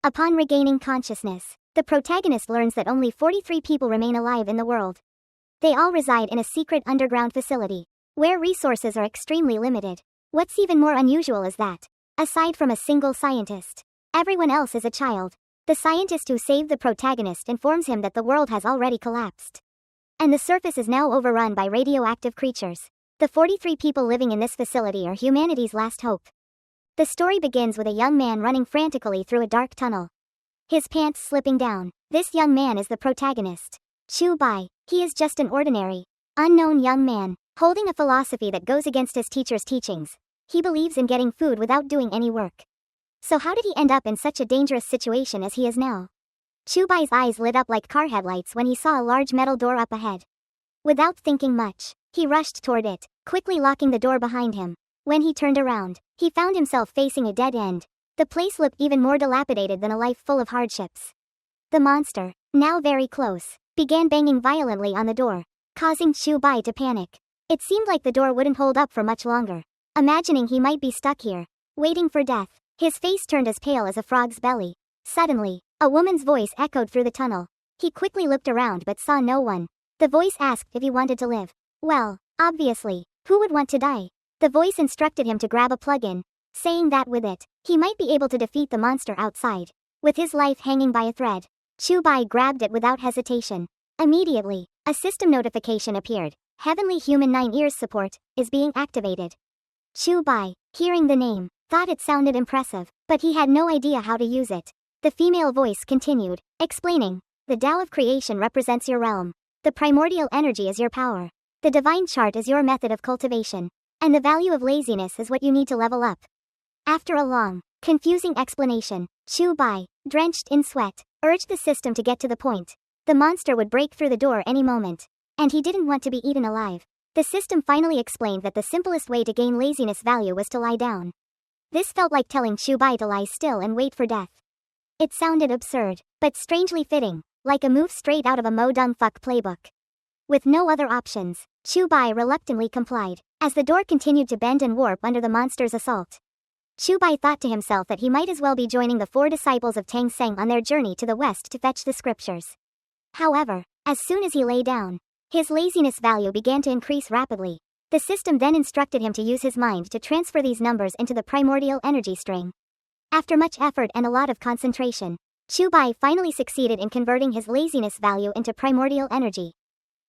Upon regaining consciousness, the protagonist learns that only 43 people remain alive in the world. They all reside in a secret underground facility, where resources are extremely limited. What's even more unusual is that, aside from a single scientist, everyone else is a child. The scientist who saved the protagonist informs him that the world has already collapsed, and the surface is now overrun by radioactive creatures. The 43 people living in this facility are humanity's last hope. The story begins with a young man running frantically through a dark tunnel, his pants slipping down. This young man is the protagonist, Chu Bai. He is just an ordinary, unknown young man, holding a philosophy that goes against his teacher's teachings. He believes in getting food without doing any work. So how did he end up in such a dangerous situation as he is now? Chu Bai's eyes lit up like car headlights when he saw a large metal door up ahead. Without thinking much, he rushed toward it, quickly locking the door behind him. When he turned around, he found himself facing a dead end. The place looked even more dilapidated than a life full of hardships. The monster, now very close, began banging violently on the door, causing Chu Bai to panic. It seemed like the door wouldn't hold up for much longer. Imagining he might be stuck here, waiting for death, his face turned as pale as a frog's belly. Suddenly, a woman's voice echoed through the tunnel. He quickly looked around but saw no one. The voice asked if he wanted to live. Well, obviously, who would want to die? The voice instructed him to grab a plug-in, saying that with it, he might be able to defeat the monster outside. With his life hanging by a thread, Chu Bai grabbed it without hesitation. Immediately, a system notification appeared. Heavenly Human 9 Ears support is being activated. Chu Bai, hearing the name, thought it sounded impressive, but he had no idea how to use it. The female voice continued, explaining, the Tao of creation represents your realm. The primordial energy is your power. The divine chart is your method of cultivation. And the value of laziness is what you need to level up. After a long, confusing explanation, Chu Bai, drenched in sweat, urged the system to get to the point. The monster would break through the door any moment, and he didn't want to be eaten alive. The system finally explained that the simplest way to gain laziness value was to lie down. This felt like telling Chu Bai to lie still and wait for death. It sounded absurd, but strangely fitting, like a move straight out of a Mo Dung Fuck playbook. With no other options, Chu Bai reluctantly complied, as the door continued to bend and warp under the monster's assault. Chu Bai thought to himself that he might as well be joining the 4 disciples of Tang Seng on their journey to the west to fetch the scriptures. However, as soon as he lay down, his laziness value began to increase rapidly. The system then instructed him to use his mind to transfer these numbers into the primordial energy string. After much effort and a lot of concentration, Chu Bai finally succeeded in converting his laziness value into primordial energy.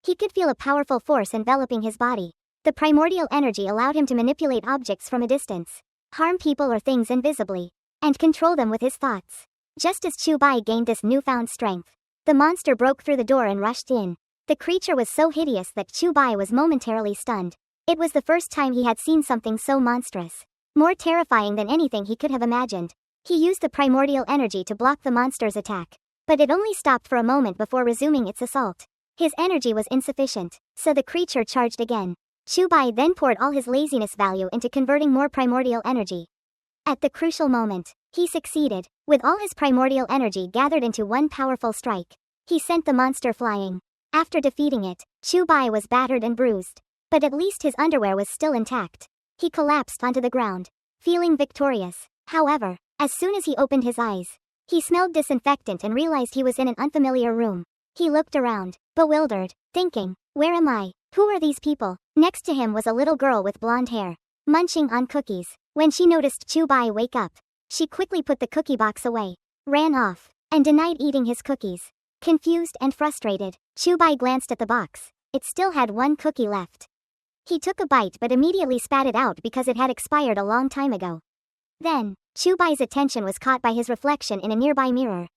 He could feel a powerful force enveloping his body. The primordial energy allowed him to manipulate objects from a distance, harm people or things invisibly, and control them with his thoughts. Just as Chu Bai gained this newfound strength, the monster broke through the door and rushed in. The creature was so hideous that Chu Bai was momentarily stunned. It was the first time he had seen something so monstrous, more terrifying than anything he could have imagined. He used the primordial energy to block the monster's attack, but it only stopped for a moment before resuming its assault. His energy was insufficient, so the creature charged again. Chu Bai then poured all his laziness value into converting more primordial energy. At the crucial moment, he succeeded. With all his primordial energy gathered into one powerful strike, he sent the monster flying. After defeating it, Chu Bai was battered and bruised, but at least his underwear was still intact. He collapsed onto the ground, feeling victorious. However, as soon as he opened his eyes, he smelled disinfectant and realized he was in an unfamiliar room. He looked around, bewildered, thinking, where am I? Who are these people? Next to him was a little girl with blonde hair, munching on cookies. When she noticed Chu Bai wake up, she quickly put the cookie box away, ran off, and denied eating his cookies. Confused and frustrated, Chu Bai glanced at the box. It still had one cookie left. He took a bite but immediately spat it out because it had expired a long time ago. Then, Chu Bai's attention was caught by his reflection in a nearby mirror.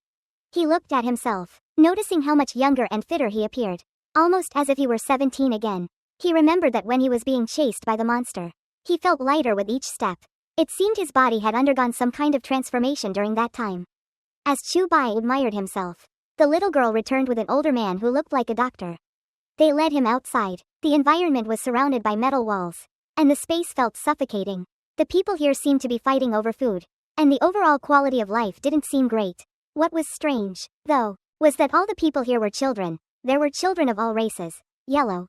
He looked at himself, noticing how much younger and fitter he appeared, almost as if he were 17 again. He remembered that when he was being chased by the monster, he felt lighter with each step. It seemed his body had undergone some kind of transformation during that time. As Chu Bai admired himself, the little girl returned with an older man who looked like a doctor. They led him outside. The environment was surrounded by metal walls, and the space felt suffocating. The people here seemed to be fighting over food, and the overall quality of life didn't seem great. What was strange, though, was that all the people here were children. There were children of all races, yellow,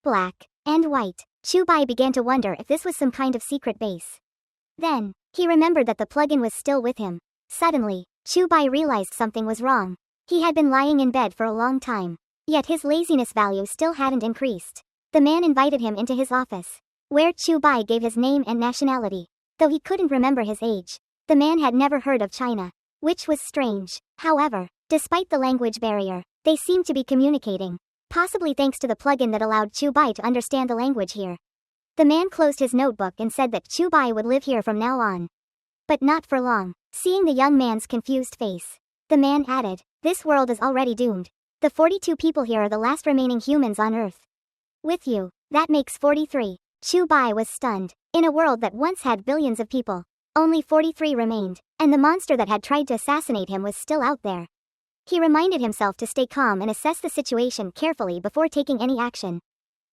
black, and white. Chu Bai began to wonder if this was some kind of secret base. Then, he remembered that the plug-in was still with him. Suddenly, Chubai realized something was wrong. He had been lying in bed for a long time. Yet his laziness value still hadn't increased. The man invited him into his office, where Chubai gave his name and nationality. Though he couldn't remember his age, the man had never heard of China, which was strange. However, despite the language barrier, they seemed to be communicating, possibly thanks to the plugin that allowed Chubai to understand the language here. The man closed his notebook and said that Chubai would live here from now on. But not for long. Seeing the young man's confused face, the man added, "This world is already doomed. The 42 people here are the last remaining humans on Earth. With you, that makes 43. Chubai was stunned. In a world that once had billions of people, only 43 remained, and the monster that had tried to assassinate him was still out there. He reminded himself to stay calm and assess the situation carefully before taking any action.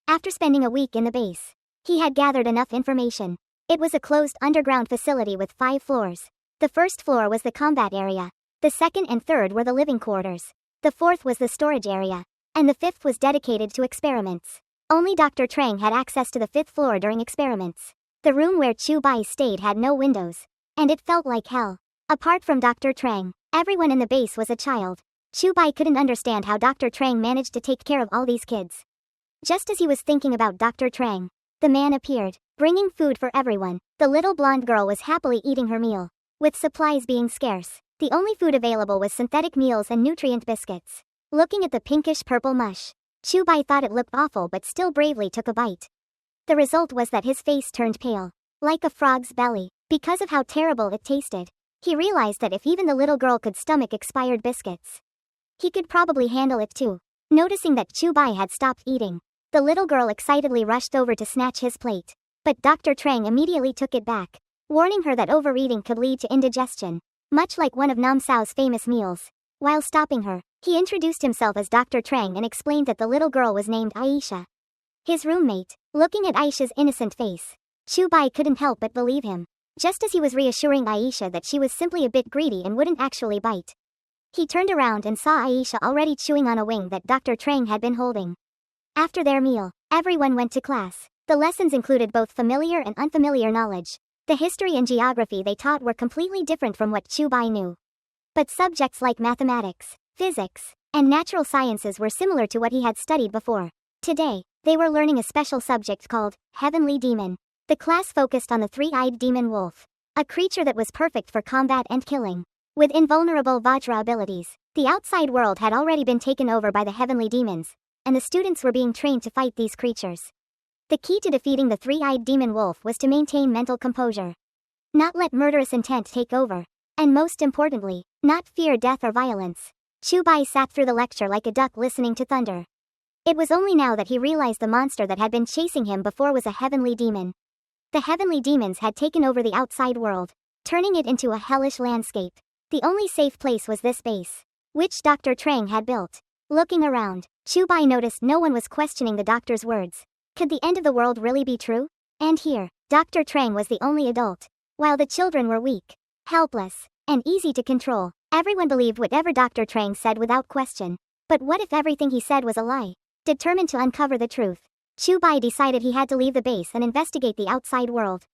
After spending a week in the base, he had gathered enough information. It was a closed underground facility with 5 floors. The first floor was the combat area. The second and third were the living quarters. The fourth was the storage area. And the fifth was dedicated to experiments. Only Dr. Trang had access to the 5th floor during experiments. The room where Chubai stayed had no windows. And it felt like hell. Apart from Dr. Trang, everyone in the base was a child. Chubai couldn't understand how Dr. Trang managed to take care of all these kids. Just as he was thinking about Dr. Trang, the man appeared, bringing food for everyone. The little blonde girl was happily eating her meal. With supplies being scarce, the only food available was synthetic meals and nutrient biscuits. Looking at the pinkish-purple mush, Chubai thought it looked awful but still bravely took a bite. The result was that his face turned pale, like a frog's belly, because of how terrible it tasted. He realized that if even the little girl could stomach expired biscuits, he could probably handle it too. Noticing that Chubai had stopped eating, the little girl excitedly rushed over to snatch his plate. But Dr. Trang immediately took it back, warning her that overeating could lead to indigestion, much like one of Nam Sao's famous meals. While stopping her, he introduced himself as Dr. Trang and explained that the little girl was named Aisha, his roommate. Looking at Aisha's innocent face, Chubai couldn't help but believe him, just as he was reassuring Aisha that she was simply a bit greedy and wouldn't actually bite. He turned around and saw Aisha already chewing on a wing that Dr. Trang had been holding. After their meal, everyone went to class. The lessons included both familiar and unfamiliar knowledge. The history and geography they taught were completely different from what Chubai knew. But subjects like mathematics, physics, and natural sciences were similar to what he had studied before. Today, they were learning a special subject called Heavenly Demon. The class focused on the 3-eyed demon wolf, a creature that was perfect for combat and killing. With invulnerable Vajra abilities, the outside world had already been taken over by the heavenly demons, and the students were being trained to fight these creatures. The key to defeating the 3-eyed demon wolf was to maintain mental composure. Not let murderous intent take over. And most importantly, not fear death or violence. Chubai sat through the lecture like a duck listening to thunder. It was only now that he realized the monster that had been chasing him before was a heavenly demon. The heavenly demons had taken over the outside world, turning it into a hellish landscape. The only safe place was this base, which Dr. Trang had built. Looking around, Chubai noticed no one was questioning the doctor's words. Could the end of the world really be true? And here, Dr. Trang was the only adult, while the children were weak, helpless, and easy to control. Everyone believed whatever Dr. Trang said without question. But what if everything he said was a lie? Determined to uncover the truth, Chubai decided he had to leave the base and investigate the outside world.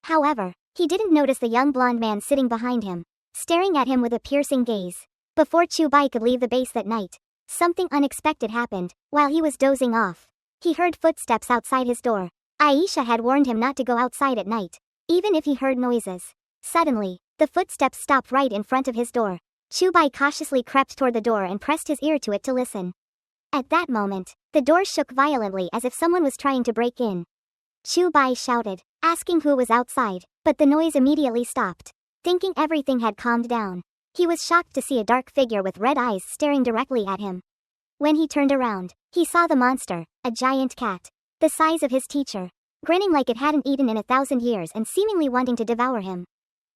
However, he didn't notice the young blonde man sitting behind him, staring at him with a piercing gaze. Before Chubai could leave the base that night, something unexpected happened. While he was dozing off, he heard footsteps outside his door. Aisha had warned him not to go outside at night, even if he heard noises. Suddenly, the footsteps stopped right in front of his door. Chubai cautiously crept toward the door and pressed his ear to it to listen. At that moment, the door shook violently as if someone was trying to break in. Chubai shouted, asking who was outside, but the noise immediately stopped. Thinking everything had calmed down, he was shocked to see a dark figure with red eyes staring directly at him. When he turned around, he saw the monster, a giant cat, the size of his teacher, grinning like it hadn't eaten in 1,000 years and seemingly wanting to devour him.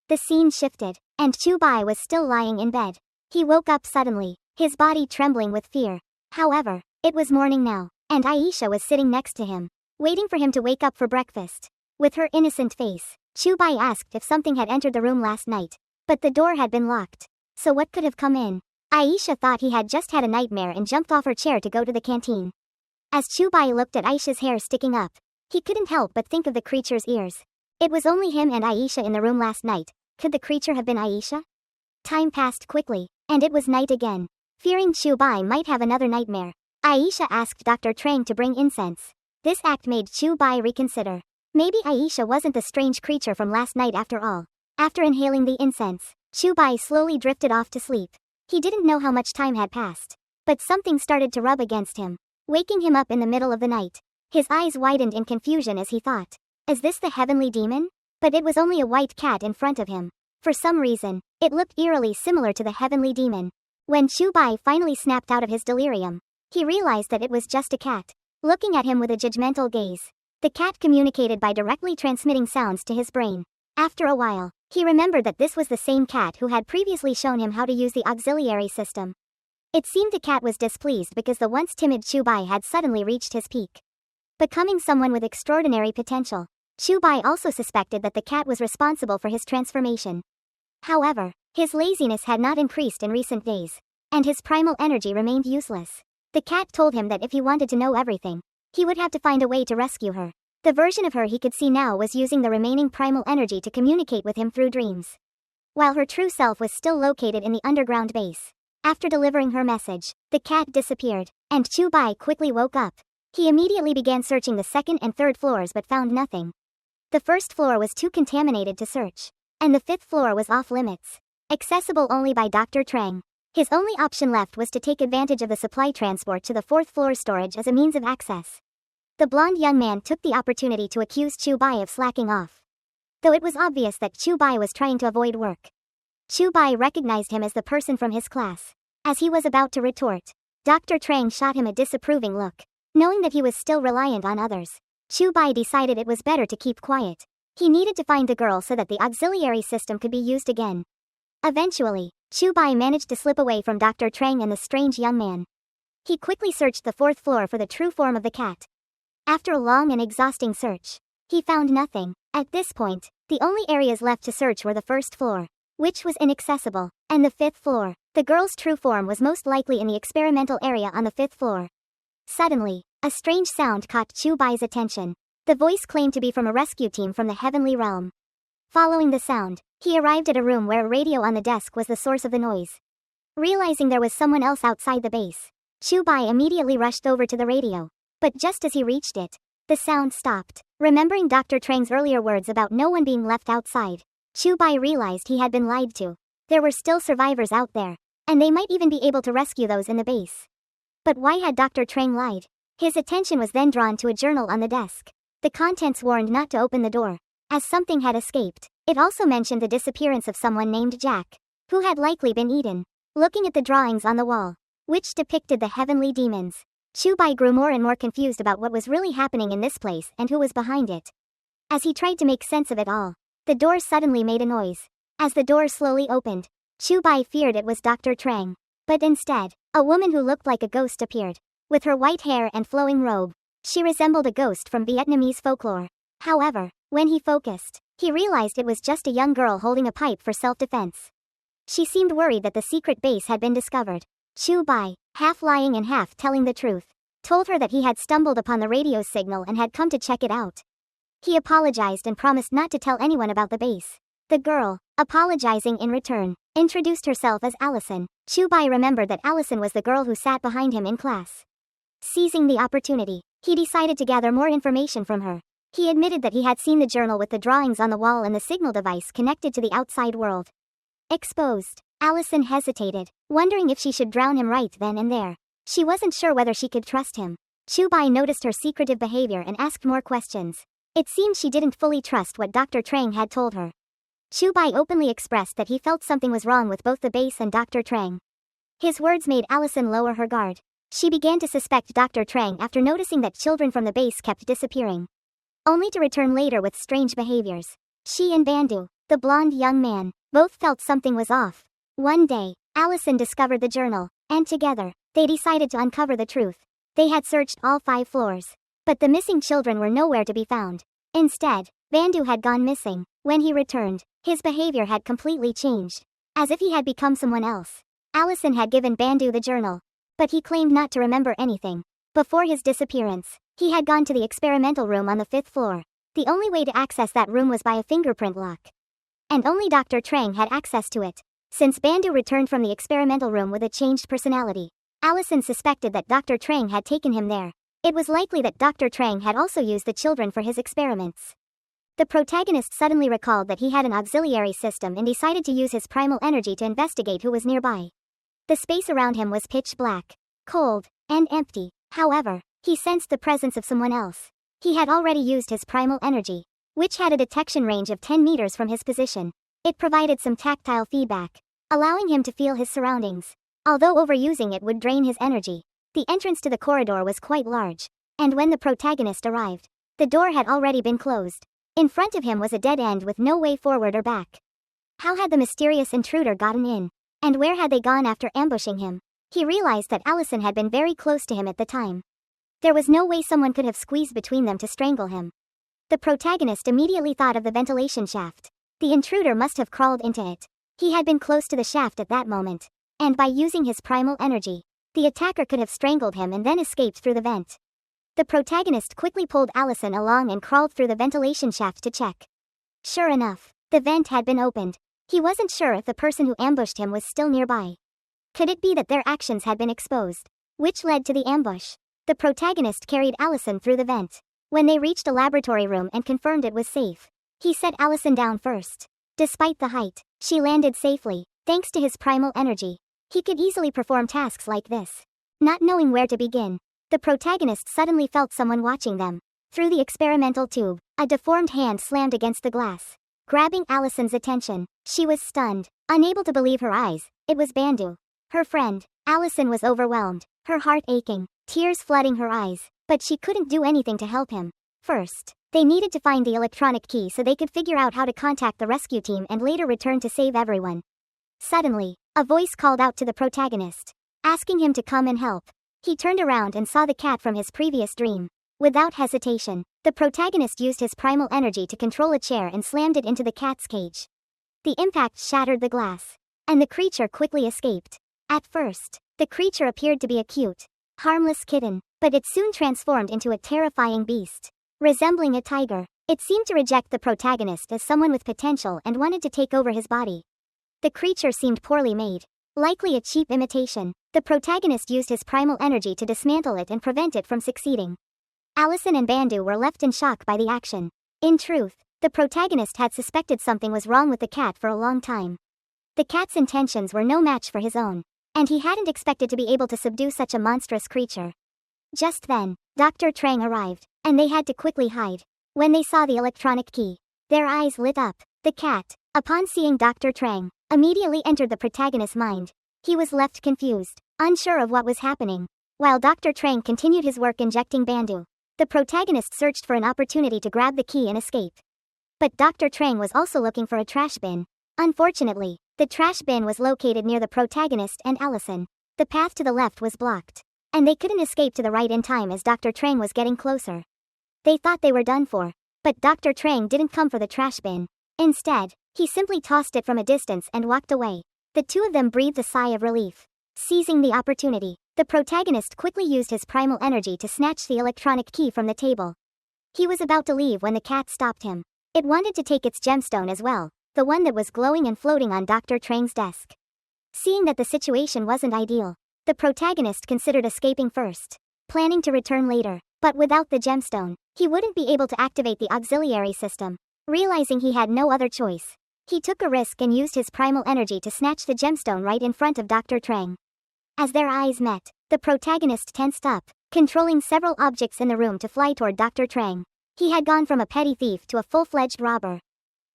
The scene shifted, and Chubai was still lying in bed. He woke up suddenly, his body trembling with fear. However, it was morning now, and Aisha was sitting next to him, waiting for him to wake up for breakfast. With her innocent face, Chubai asked if something had entered the room last night, but the door had been locked. So what could have come in? Aisha thought he had just had a nightmare and jumped off her chair to go to the canteen. As Chubai looked at Aisha's hair sticking up, he couldn't help but think of the creature's ears. It was only him and Aisha in the room last night. Could the creature have been Aisha? Time passed quickly, and it was night again. Fearing Chu Bai might have another nightmare, Aisha asked Dr. Trang to bring incense. This act made Chu Bai reconsider. Maybe Aisha wasn't the strange creature from last night after all. After inhaling the incense, Chu Bai slowly drifted off to sleep. He didn't know how much time had passed, but something started to rub against him, waking him up in the middle of the night. His eyes widened in confusion as he thought, is this the heavenly demon? But it was only a white cat in front of him. For some reason, it looked eerily similar to the heavenly demon. When Chu Bai finally snapped out of his delirium, he realized that it was just a cat, looking at him with a judgmental gaze. The cat communicated by directly transmitting sounds to his brain. After a while, he remembered that this was the same cat who had previously shown him how to use the auxiliary system. It seemed the cat was displeased because the once timid Chu Bai had suddenly reached his peak, becoming someone with extraordinary potential. Chu Bai also suspected that the cat was responsible for his transformation. However, his laziness had not increased in recent days, and his primal energy remained useless. The cat told him that if he wanted to know everything, he would have to find a way to rescue her. The version of her he could see now was using the remaining primal energy to communicate with him through dreams, while her true self was still located in the underground base. After delivering her message, the cat disappeared, and Chu Bai quickly woke up. He immediately began searching the second and third floors but found nothing. The first floor was too contaminated to search, and the fifth floor was off limits, accessible only by Dr. Trang. His only option left was to take advantage of the supply transport to the fourth floor storage as a means of access. The blonde young man took the opportunity to accuse Chu Bai of slacking off, though it was obvious that Chu Bai was trying to avoid work. Chu Bai recognized him as the person from his class. As he was about to retort, Dr. Trang shot him a disapproving look. Knowing that he was still reliant on others, Chu Bai decided it was better to keep quiet. He needed to find the girl so that the auxiliary system could be used again. Eventually, Chu Bai managed to slip away from Dr. Trang and the strange young man. He quickly searched the fourth floor for the true form of the cat. After a long and exhausting search, he found nothing. At this point, the only areas left to search were the first floor, which was inaccessible, and the fifth floor. The girl's true form was most likely in the experimental area on the fifth floor. Suddenly, a strange sound caught Chu Bai's attention. The voice claimed to be from a rescue team from the heavenly realm. Following the sound, he arrived at a room where a radio on the desk was the source of the noise. Realizing there was someone else outside the base, Chu Bai immediately rushed over to the radio. But just as he reached it, the sound stopped. Remembering Dr. Trang's earlier words about no one being left outside, Chu Bai realized he had been lied to. There were still survivors out there, and they might even be able to rescue those in the base. But why had Dr. Trang lied? His attention was then drawn to a journal on the desk. The contents warned not to open the door, as something had escaped. It also mentioned the disappearance of someone named Jack, who had likely been eaten. Looking at the drawings on the wall, which depicted the heavenly demons, Chu Bai grew more and more confused about what was really happening in this place and who was behind it. As he tried to make sense of it all, the door suddenly made a noise. As the door slowly opened, Chu Bai feared it was Dr. Trang. But instead, a woman who looked like a ghost appeared. With her white hair and flowing robe, she resembled a ghost from Vietnamese folklore. However, when he focused, he realized it was just a young girl holding a pipe for self-defense. She seemed worried that the secret base had been discovered. Chu Bai, half lying and half telling the truth, told her that he had stumbled upon the radio signal and had come to check it out. He apologized and promised not to tell anyone about the base. The girl, apologizing in return, introduced herself as Allison. Chu Bai remembered that Allison was the girl who sat behind him in class. Seizing the opportunity, he decided to gather more information from her. He admitted that he had seen the journal with the drawings on the wall and the signal device connected to the outside world. Exposed, Allison hesitated, wondering if she should drown him right then and there. She wasn't sure whether she could trust him. Chu Bai noticed her secretive behavior and asked more questions. It seemed she didn't fully trust what Dr. Trang had told her. Chu Bai openly expressed that he felt something was wrong with both the base and Dr. Trang. His words made Allison lower her guard. She began to suspect Dr. Trang after noticing that children from the base kept disappearing, only to return later with strange behaviors. She and Bandu, the blonde young man, both felt something was off. One day, Allison discovered the journal, and together, they decided to uncover the truth. They had searched all 5 floors, but the missing children were nowhere to be found. Instead, Bandu had gone missing. When he returned, his behavior had completely changed, as if he had become someone else. Allison had given Bandu the journal, but he claimed not to remember anything. Before his disappearance, he had gone to the experimental room on the 5th floor. The only way to access that room was by a fingerprint lock, and only Dr. Trang had access to it. Since Bandu returned from the experimental room with a changed personality, Allison suspected that Dr. Trang had taken him there. It was likely that Dr. Trang had also used the children for his experiments. The protagonist suddenly recalled that he had an auxiliary system and decided to use his primal energy to investigate who was nearby. The space around him was pitch black, cold, and empty. However, he sensed the presence of someone else. He had already used his primal energy, which had a detection range of 10 meters from his position. It provided some tactile feedback, allowing him to feel his surroundings. Although overusing it would drain his energy, the entrance to the corridor was quite large, and when the protagonist arrived, the door had already been closed. In front of him was a dead end with no way forward or back. How had the mysterious intruder gotten in? And where had they gone after ambushing him? He realized that Allison had been very close to him at the time. There was no way someone could have squeezed between them to strangle him. The protagonist immediately thought of the ventilation shaft. The intruder must have crawled into it. He had been close to the shaft at that moment, and by using his primal energy, the attacker could have strangled him and then escaped through the vent. The protagonist quickly pulled Allison along and crawled through the ventilation shaft to check. Sure enough, the vent had been opened. He wasn't sure if the person who ambushed him was still nearby. Could it be that their actions had been exposed, which led to the ambush? The protagonist carried Allison through the vent. When they reached a laboratory room and confirmed it was safe, he set Allison down first. Despite the height, she landed safely, thanks to his primal energy. He could easily perform tasks like this. Not knowing where to begin, the protagonist suddenly felt someone watching them. Through the experimental tube, a deformed hand slammed against the glass, grabbing Allison's attention. She was stunned, unable to believe her eyes. It was Bandu, her friend. Allison was overwhelmed, her heart aching, tears flooding her eyes, but she couldn't do anything to help him. First, they needed to find the electronic key so they could figure out how to contact the rescue team and later return to save everyone. Suddenly, a voice called out to the protagonist, asking him to come and help. He turned around and saw the cat from his previous dream. Without hesitation, the protagonist used his primal energy to control a chair and slammed it into the cat's cage. The impact shattered the glass, and the creature quickly escaped. At first, the creature appeared to be a cute, harmless kitten, but it soon transformed into a terrifying beast. Resembling a tiger, it seemed to reject the protagonist as someone with potential and wanted to take over his body. The creature seemed poorly made, likely a cheap imitation. The protagonist used his primal energy to dismantle it and prevent it from succeeding. Allison and Bandu were left in shock by the action. In truth, the protagonist had suspected something was wrong with the cat for a long time. The cat's intentions were no match for his own, and he hadn't expected to be able to subdue such a monstrous creature. Just then, Dr. Trang arrived, and they had to quickly hide. When they saw the electronic key, their eyes lit up. The cat, upon seeing Dr. Trang, immediately entered the protagonist's mind. He was left confused, unsure of what was happening. While Dr. Trang continued his work injecting Bandu, the protagonist searched for an opportunity to grab the key and escape. But Dr. Trang was also looking for a trash bin. Unfortunately, the trash bin was located near the protagonist and Allison. The path to the left was blocked, and they couldn't escape to the right in time as Dr. Trang was getting closer. They thought they were done for, but Dr. Trang didn't come for the trash bin. Instead, he simply tossed it from a distance and walked away. The two of them breathed a sigh of relief. Seizing the opportunity, the protagonist quickly used his primal energy to snatch the electronic key from the table. He was about to leave when the cat stopped him. It wanted to take its gemstone as well, the one that was glowing and floating on Dr. Trang's desk. Seeing that the situation wasn't ideal, the protagonist considered escaping first, planning to return later, but without the gemstone, he wouldn't be able to activate the auxiliary system. Realizing he had no other choice, he took a risk and used his primal energy to snatch the gemstone right in front of Dr. Trang. As their eyes met, the protagonist tensed up, controlling several objects in the room to fly toward Dr. Trang. He had gone from a petty thief to a full-fledged robber.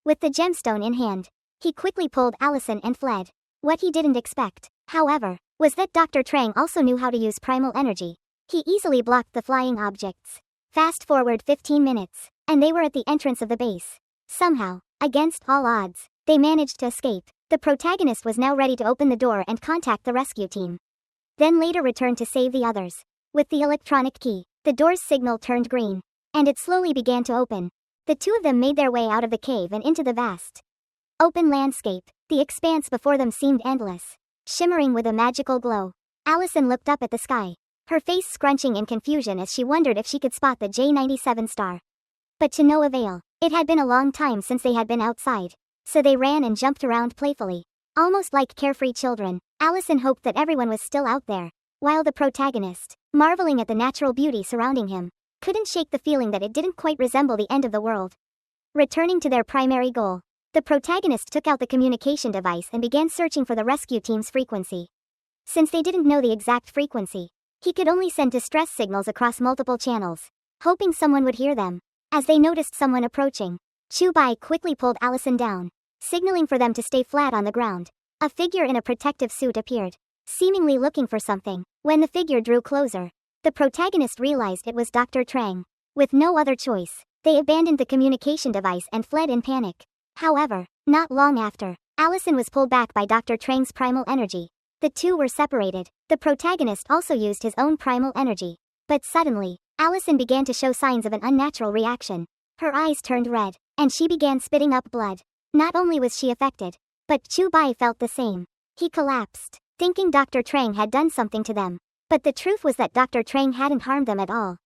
With the gemstone in hand, he quickly pulled Allison and fled. What he didn't expect, however, was that Dr. Trang also knew how to use primal energy. He easily blocked the flying objects. Fast forward 15 minutes, and they were at the entrance of the base. Somehow, against all odds, they managed to escape. The protagonist was now ready to open the door and contact the rescue team. Then later return to save the others. With the electronic key, the door's signal turned green, and it slowly began to open. The two of them made their way out of the cave and into the vast open landscape. The expanse before them seemed endless, shimmering with a magical glow. Allison looked up at the sky, her face scrunching in confusion as she wondered if she could spot the J97 star. But to no avail. It had been a long time since they had been outside, so they ran and jumped around playfully. Almost like carefree children, Allison hoped that everyone was still out there, while the protagonist, marveling at the natural beauty surrounding him, couldn't shake the feeling that it didn't quite resemble the end of the world. Returning to their primary goal, the protagonist took out the communication device and began searching for the rescue team's frequency. Since they didn't know the exact frequency, he could only send distress signals across multiple channels, hoping someone would hear them. As they noticed someone approaching, Chubai quickly pulled Allison down, signaling for them to stay flat on the ground. A figure in a protective suit appeared, seemingly looking for something. When the figure drew closer, the protagonist realized it was Dr. Trang. With no other choice, they abandoned the communication device and fled in panic. However, not long after, Allison was pulled back by Dr. Trang's primal energy. The two were separated. The protagonist also used his own primal energy. But suddenly, Allison began to show signs of an unnatural reaction. Her eyes turned red, and she began spitting up blood. Not only was she affected, but Chubai felt the same. He collapsed, thinking Dr. Trang had done something to them. But the truth was that Dr. Trang hadn't harmed them at all.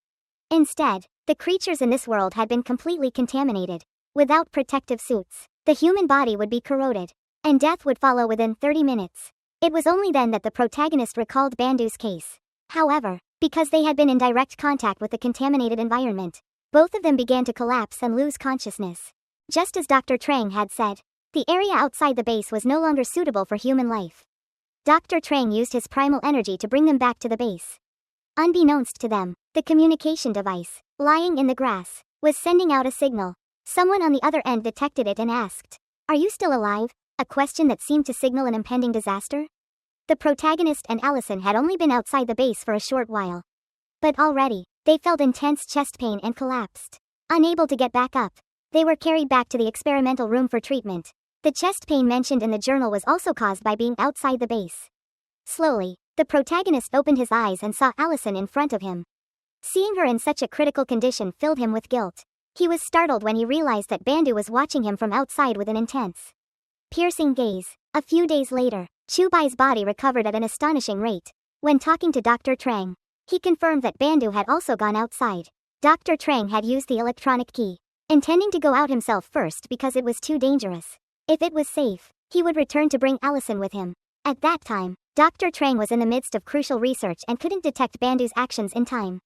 Instead, the creatures in this world had been completely contaminated. Without protective suits, the human body would be corroded, and death would follow within 30 minutes. It was only then that the protagonist recalled Bandu's case. However, because they had been in direct contact with the contaminated environment, both of them began to collapse and lose consciousness. Just as Dr. Trang had said, the area outside the base was no longer suitable for human life. Dr. Trang used his primal energy to bring them back to the base. Unbeknownst to them, the communication device, lying in the grass, was sending out a signal. Someone on the other end detected it and asked, "Are you still alive?" A question that seemed to signal an impending disaster. The protagonist and Allison had only been outside the base for a short while. But already, they felt intense chest pain and collapsed. Unable to get back up, they were carried back to the experimental room for treatment. The chest pain mentioned in the journal was also caused by being outside the base. Slowly, the protagonist opened his eyes and saw Allison in front of him. Seeing her in such a critical condition filled him with guilt. He was startled when he realized that Bandu was watching him from outside with an intense, piercing gaze. A few days later, Chubai's body recovered at an astonishing rate. When talking to Dr. Trang, he confirmed that Bandu had also gone outside. Dr. Trang had used the electronic key, intending to go out himself first because it was too dangerous. If it was safe, he would return to bring Allison with him. At that time, Dr. Trang was in the midst of crucial research and couldn't detect Bandu's actions in time.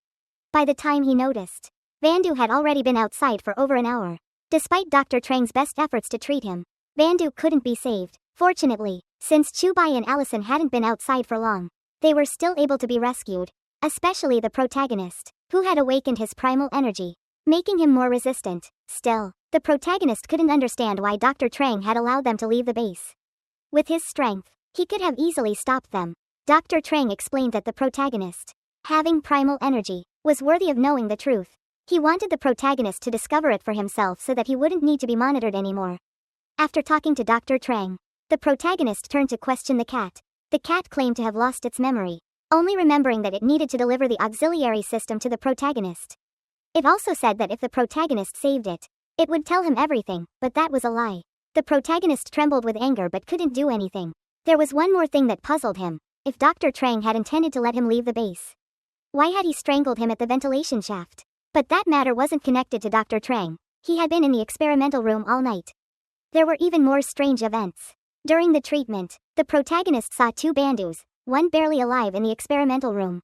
By the time he noticed, Bandu had already been outside for over an hour. Despite Dr. Trang's best efforts to treat him, Bandu couldn't be saved. Fortunately, since Chubai and Allison hadn't been outside for long, they were still able to be rescued, especially the protagonist, who had awakened his primal energy, making him more resistant. Still, the protagonist couldn't understand why Dr. Trang had allowed them to leave the base. With his strength, he could have easily stopped them. Dr. Trang explained that the protagonist, having primal energy, was worthy of knowing the truth. He wanted the protagonist to discover it for himself so that he wouldn't need to be monitored anymore. After talking to Dr. Trang, the protagonist turned to question the cat. The cat claimed to have lost its memory, only remembering that it needed to deliver the auxiliary system to the protagonist. It also said that if the protagonist saved it, it would tell him everything, but that was a lie. The protagonist trembled with anger but couldn't do anything. There was one more thing that puzzled him. If Dr. Trang had intended to let him leave the base, why had he strangled him at the ventilation shaft? But that matter wasn't connected to Dr. Trang. He had been in the experimental room all night. There were even more strange events. During the treatment, the protagonist saw two Bandus, one barely alive in the experimental room,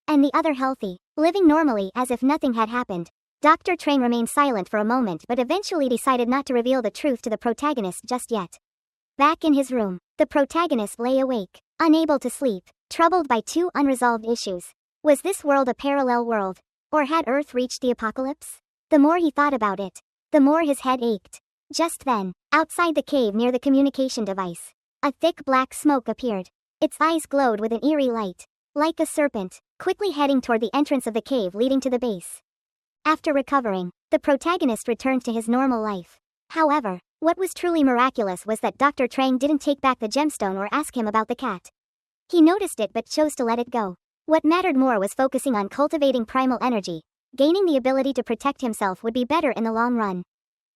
and the other healthy, living normally as if nothing had happened. Dr. Trang remained silent for a moment but eventually decided not to reveal the truth to the protagonist just yet. Back in his room, the protagonist lay awake, unable to sleep, troubled by two unresolved issues. Was this world a parallel world? Or had Earth reached the apocalypse? The more he thought about it, the more his head ached. Just then, outside the cave near the communication device, a thick black smoke appeared. Its eyes glowed with an eerie light, like a serpent, quickly heading toward the entrance of the cave leading to the base. After recovering, the protagonist returned to his normal life. However, what was truly miraculous was that Dr. Trang didn't take back the gemstone or ask him about the cat. He noticed it but chose to let it go. What mattered more was focusing on cultivating primal energy. Gaining the ability to protect himself would be better in the long run.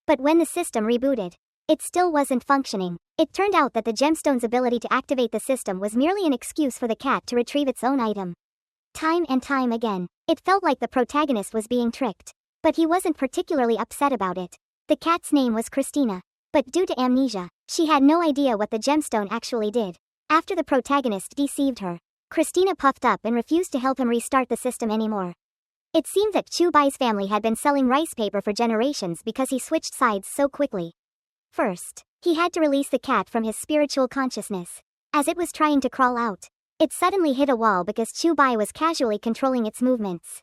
But when the system rebooted, it still wasn't functioning. It turned out that the gemstone's ability to activate the system was merely an excuse for the cat to retrieve its own item. Time and time again, it felt like the protagonist was being tricked. But he wasn't particularly upset about it. The cat's name was Christina. But due to amnesia, she had no idea what the gemstone actually did. After the protagonist deceived her, Christina puffed up and refused to help him restart the system anymore. It seemed that Chu Bai's family had been selling rice paper for generations because he switched sides so quickly. First, he had to release the cat from his spiritual consciousness. As it was trying to crawl out, it suddenly hit a wall because Chu Bai was casually controlling its movements.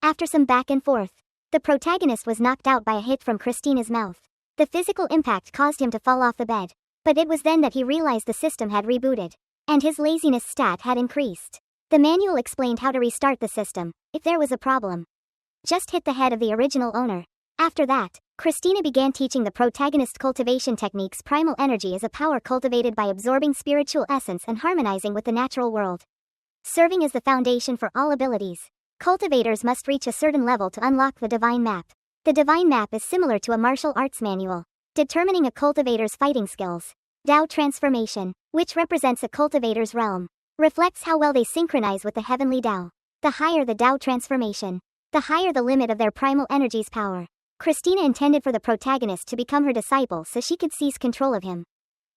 After some back and forth, the protagonist was knocked out by a hit from Christina's mouth. The physical impact caused him to fall off the bed, but it was then that he realized the system had rebooted, and his laziness stat had increased. The manual explained how to restart the system, if there was a problem. Just hit the head of the original owner. After that, Christina began teaching the protagonist cultivation techniques. Primal energy is a power cultivated by absorbing spiritual essence and harmonizing with the natural world, serving as the foundation for all abilities. Cultivators must reach a certain level to unlock the divine map. The divine map is similar to a martial arts manual, determining a cultivator's fighting skills. Dao transformation, which represents a cultivator's realm, reflects how well they synchronize with the heavenly Dao. The higher the Dao transformation, the higher the limit of their primal energy's power. Christina intended for the protagonist to become her disciple so she could seize control of him.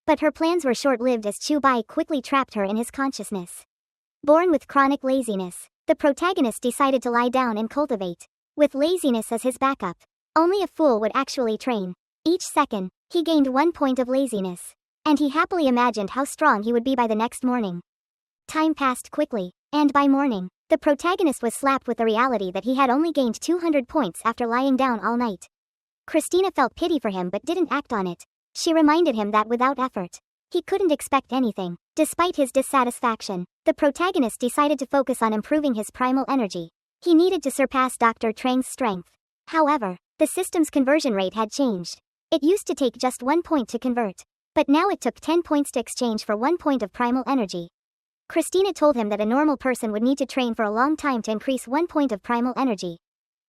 But her plans were short-lived as Chu Bai quickly trapped her in his consciousness. Born with chronic laziness, the protagonist decided to lie down and cultivate, with laziness as his backup. Only a fool would actually train. Each second, he gained 1 point of laziness, and he happily imagined how strong he would be by the next morning. Time passed quickly, and by morning, the protagonist was slapped with the reality that he had only gained 200 points after lying down all night. Christina felt pity for him but didn't act on it. She reminded him that without effort, he couldn't expect anything. Despite his dissatisfaction, the protagonist decided to focus on improving his primal energy. He needed to surpass Dr. Trang's strength. However, the system's conversion rate had changed. It used to take just 1 point to convert, but now it took 10 points to exchange for 1 point of primal energy. Christina told him that a normal person would need to train for a long time to increase 1 point of primal energy.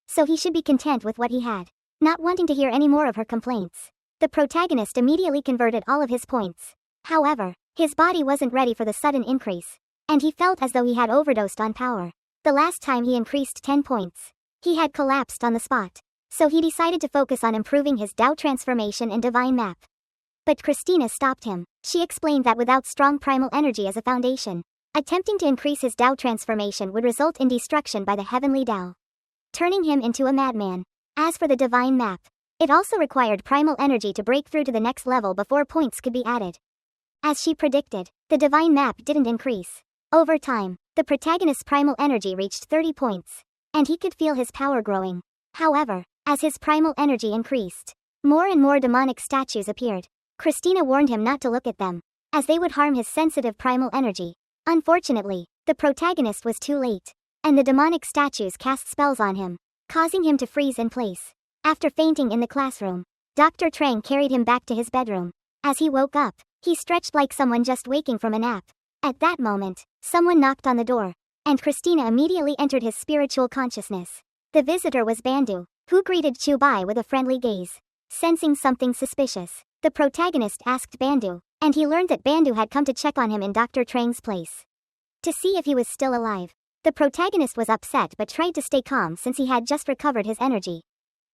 So he should be content with what he had. Not wanting to hear any more of her complaints, the protagonist immediately converted all of his points. However, his body wasn't ready for the sudden increase, and he felt as though he had overdosed on power. The last time he increased 10 points, he had collapsed on the spot. So he decided to focus on improving his Dao transformation and divine map. But Christina stopped him. She explained that without strong primal energy as a foundation, attempting to increase his Dao transformation would result in destruction by the heavenly Dao, turning him into a madman. As for the divine map, it also required primal energy to break through to the next level before points could be added. As she predicted, the divine map didn't increase. Over time, the protagonist's primal energy reached 30 points, and he could feel his power growing. However, as his primal energy increased, more and more demonic statues appeared. Christina warned him not to look at them, as they would harm his sensitive primal energy. Unfortunately, the protagonist was too late, and the demonic statues cast spells on him, causing him to freeze in place. After fainting in the classroom, Dr. Trang carried him back to his bedroom. As he woke up, he stretched like someone just waking from a nap. At that moment, someone knocked on the door, and Christina immediately entered his spiritual consciousness. The visitor was Bandu, who greeted Chu Bai with a friendly gaze. Sensing something suspicious, the protagonist asked Bandu, and he learned that Bandu had come to check on him in Dr. Trang's place, to see if he was still alive. The protagonist was upset but tried to stay calm since he had just recovered his energy.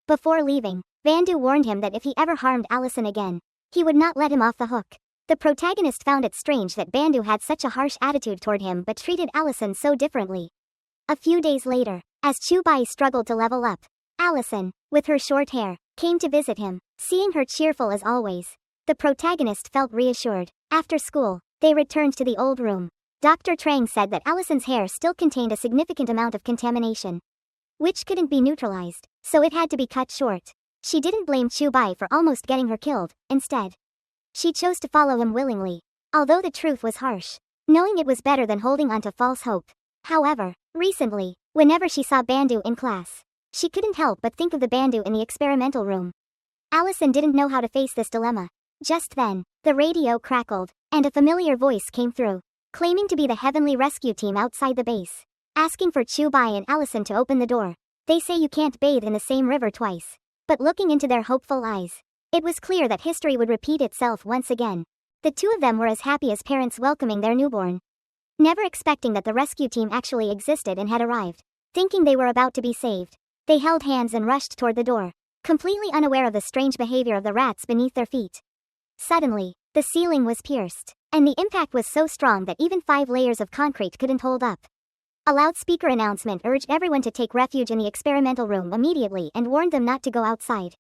Before leaving, Bandu warned him that if he ever harmed Allison again, he would not let him off the hook. The protagonist found it strange that Bandu had such a harsh attitude toward him but treated Allison so differently. A few days later, as Chu Bai struggled to level up, Allison, with her short hair, came to visit him. Seeing her cheerful as always, the protagonist felt reassured. After school, they returned to the old room. Dr. Trang said that Allison's hair still contained a significant amount of contamination, which couldn't be neutralized, so it had to be cut short. She didn't blame Chu Bai for almost getting her killed. Instead, she chose to follow him willingly, although the truth was harsh, knowing it was better than holding on to false hope. However, recently, whenever she saw Bandu in class, she couldn't help but think of the Bandu in the experimental room. Allison didn't know how to face this dilemma. Just then, the radio crackled, and a familiar voice came through, claiming to be the Heavenly Rescue Team outside the base, asking for Chu Bai and Allison to open the door. They say you can't bathe in the same river twice. But looking into their hopeful eyes, it was clear that history would repeat itself once again. The two of them were as happy as parents welcoming their newborn, never expecting that the rescue team actually existed and had arrived. Thinking they were about to be saved, they held hands and rushed toward the door, completely unaware of the strange behavior of the rats beneath their feet. Suddenly, the ceiling was pierced, and the impact was so strong that even 5 layers of concrete couldn't hold up. A loudspeaker announcement urged everyone to take refuge in the experimental room immediately and warned them not to go outside.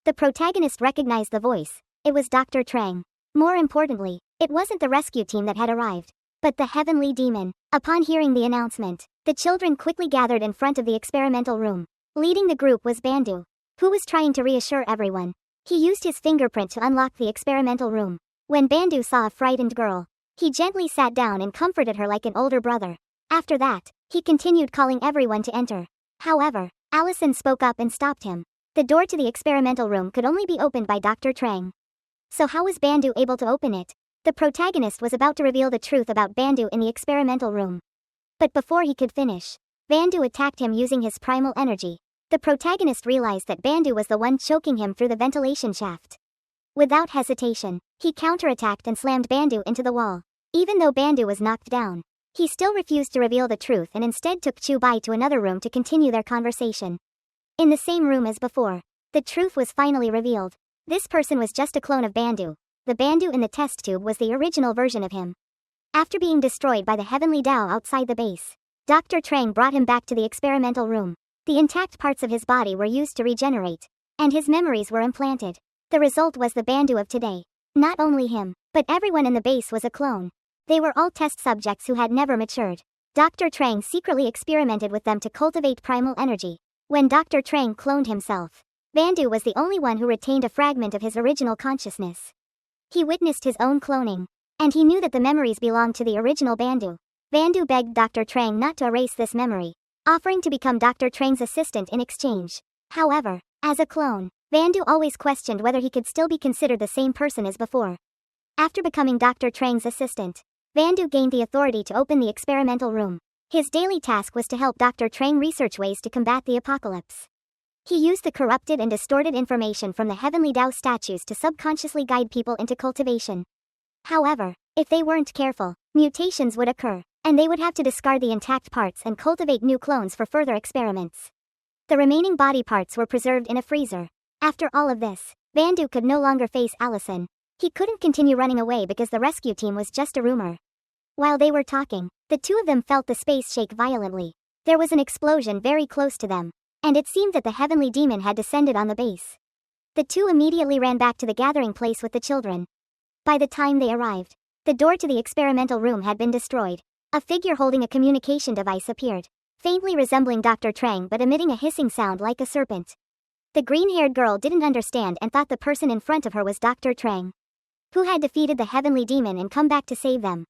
The protagonist recognized the voice. It was Dr. Trang. More importantly, it wasn't the rescue team that had arrived, but the heavenly demon. Upon hearing the announcement, the children quickly gathered in front of the experimental room. Leading the group was Bandu, who was trying to reassure everyone. He used his fingerprint to unlock the experimental room. When Bandu saw a frightened girl, he gently sat down and comforted her like an older brother. After that, he continued calling everyone to enter. However, Allison spoke up and stopped him. The door to the experimental room could only be opened by Dr. Trang. So how was Bandu able to open it? The protagonist was about to reveal the truth about Bandu in the experimental room. But before he could finish, Bandu attacked him using his primal energy. The protagonist realized that Bandu was the one choking him through the ventilation shaft. Without hesitation, he counterattacked and slammed Bandu into the wall. Even though Bandu was knocked down, he still refused to reveal the truth and instead took Chu-Bai to another room to continue their conversation. In the same room as before, the truth was finally revealed. This person was just a clone of Bandu. The Bandu in the test tube was the original version of him. After being destroyed by the heavenly Tao outside the base, Dr. Trang brought him back to the experimental room. The intact parts of his body were used to regenerate, and his memories were implanted. The result was the Bandu of today. Not only him, but everyone in the base was a clone. They were all test subjects who had never matured. Dr. Trang secretly experimented with them to cultivate primal energy. When Dr. Trang cloned himself, Bandu was the only one who retained a fragment of his original consciousness. He witnessed his own cloning, and he knew that the memories belonged to the original Bandu. Bandu begged Dr. Trang not to erase this memory, offering to become Dr. Trang's assistant in exchange. However, as a clone, Bandu always questioned whether he could still be considered the same person as before. After becoming Dr. Trang's assistant, Bandu gained the authority to open the experimental room. His daily task was to help Dr. Trang research ways to combat the apocalypse. He used the corrupted and distorted information from the Heavenly Tao statues to subconsciously guide people into cultivation. However, if they weren't careful, mutations would occur, and they would have to discard the intact parts and cultivate new clones for further experiments. The remaining body parts were preserved in a freezer. After all of this, Bandu could no longer face Allison. He couldn't continue running away because the rescue team was just a rumor. While they were talking, the two of them felt the space shake violently. There was an explosion very close to them, and it seemed that the heavenly demon had descended on the base. The two immediately ran back to the gathering place with the children. By the time they arrived, the door to the experimental room had been destroyed. A figure holding a communication device appeared, faintly resembling Dr. Trang but emitting a hissing sound like a serpent. The green-haired girl didn't understand and thought the person in front of her was Dr. Trang, who had defeated the heavenly demon and come back to save them.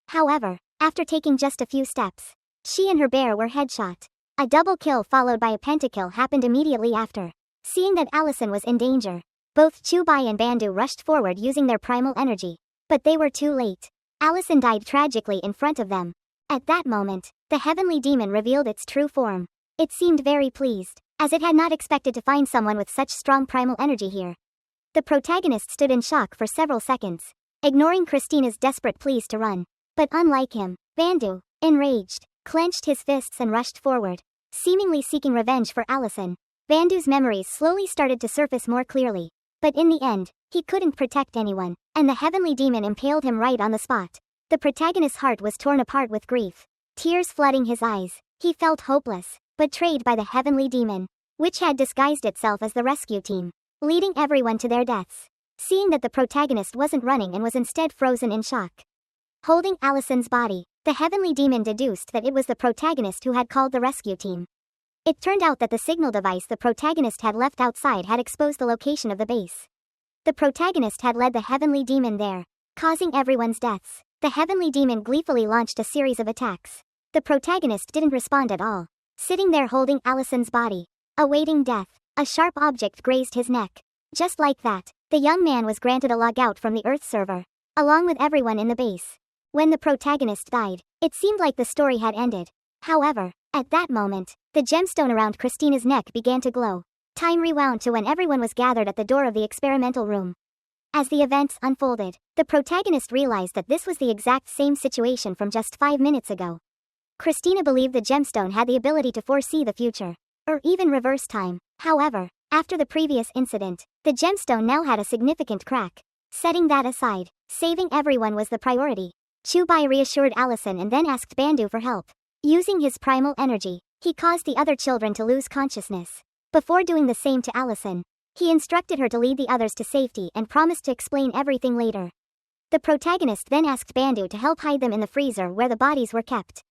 However, after taking just a few steps, she and her bear were headshot. A double kill followed by a pentakill happened immediately after. Seeing that Allison was in danger, both Chu-Bai and Bandu rushed forward using their primal energy. But they were too late. Allison died tragically in front of them. At that moment, the heavenly demon revealed its true form. It seemed very pleased, as it had not expected to find someone with such strong primal energy here. The protagonist stood in shock for several seconds, ignoring Christina's desperate pleas to run. But unlike him, Bandu, enraged, clenched his fists and rushed forward, seemingly seeking revenge for Allison. Bandu's memories slowly started to surface more clearly. But in the end, he couldn't protect anyone, and the heavenly demon impaled him right on the spot. The protagonist's heart was torn apart with grief, tears flooding his eyes. He felt hopeless, betrayed by the heavenly demon, which had disguised itself as the rescue team, leading everyone to their deaths. Seeing that the protagonist wasn't running and was instead frozen in shock, holding Allison's body, the heavenly demon deduced that it was the protagonist who had called the rescue team. It turned out that the signal device the protagonist had left outside had exposed the location of the base. The protagonist had led the heavenly demon there, causing everyone's deaths. The heavenly demon gleefully launched a series of attacks. The protagonist didn't respond at all, sitting there holding Allison's body, awaiting death. A sharp object grazed his neck. Just like that, the young man was granted a logout from the Earth server, along with everyone in the base. When the protagonist died, it seemed like the story had ended. However, at that moment, the gemstone around Christina's neck began to glow. Time rewound to when everyone was gathered at the door of the experimental room. As the events unfolded, the protagonist realized that this was the exact same situation from just 5 minutes ago. Christina believed the gemstone had the ability to foresee the future, or even reverse time. However, after the previous incident, the gemstone now had a significant crack. Setting that aside, saving everyone was the priority. Chubai reassured Allison and then asked Bandu for help. Using his primal energy, he caused the other children to lose consciousness. Before doing the same to Allison, he instructed her to lead the others to safety and promised to explain everything later. The protagonist then asked Bandu to help hide them in the freezer where the bodies were kept.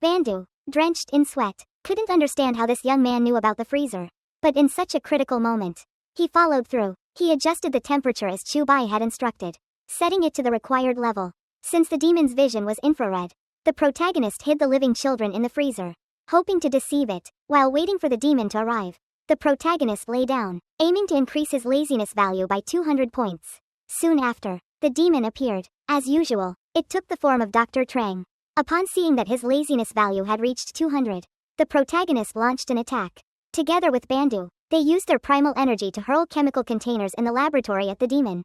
Bandu, drenched in sweat, couldn't understand how this young man knew about the freezer. But in such a critical moment, he followed through. He adjusted the temperature as Chubai had instructed, setting it to the required level. Since the demon's vision was infrared, the protagonist hid the living children in the freezer, hoping to deceive it. While waiting for the demon to arrive, the protagonist lay down, aiming to increase his laziness value by 200 points. Soon after, the demon appeared. As usual, it took the form of Dr. Trang. Upon seeing that his laziness value had reached 200, the protagonist launched an attack. Together with Bandu, they used their primal energy to hurl chemical containers in the laboratory at the demon.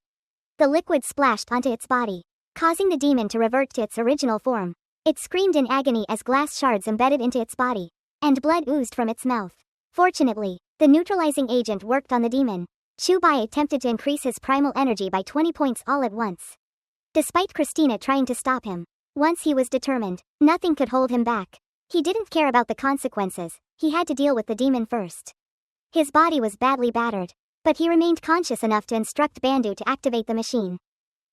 The liquid splashed onto its body, causing the demon to revert to its original form. It screamed in agony as glass shards embedded into its body, and blood oozed from its mouth. Fortunately, the neutralizing agent worked on the demon. Chubai attempted to increase his primal energy by 20 points all at once. Despite Christina trying to stop him, once he was determined, nothing could hold him back. He didn't care about the consequences, he had to deal with the demon first. His body was badly battered, but he remained conscious enough to instruct Bandu to activate the machine.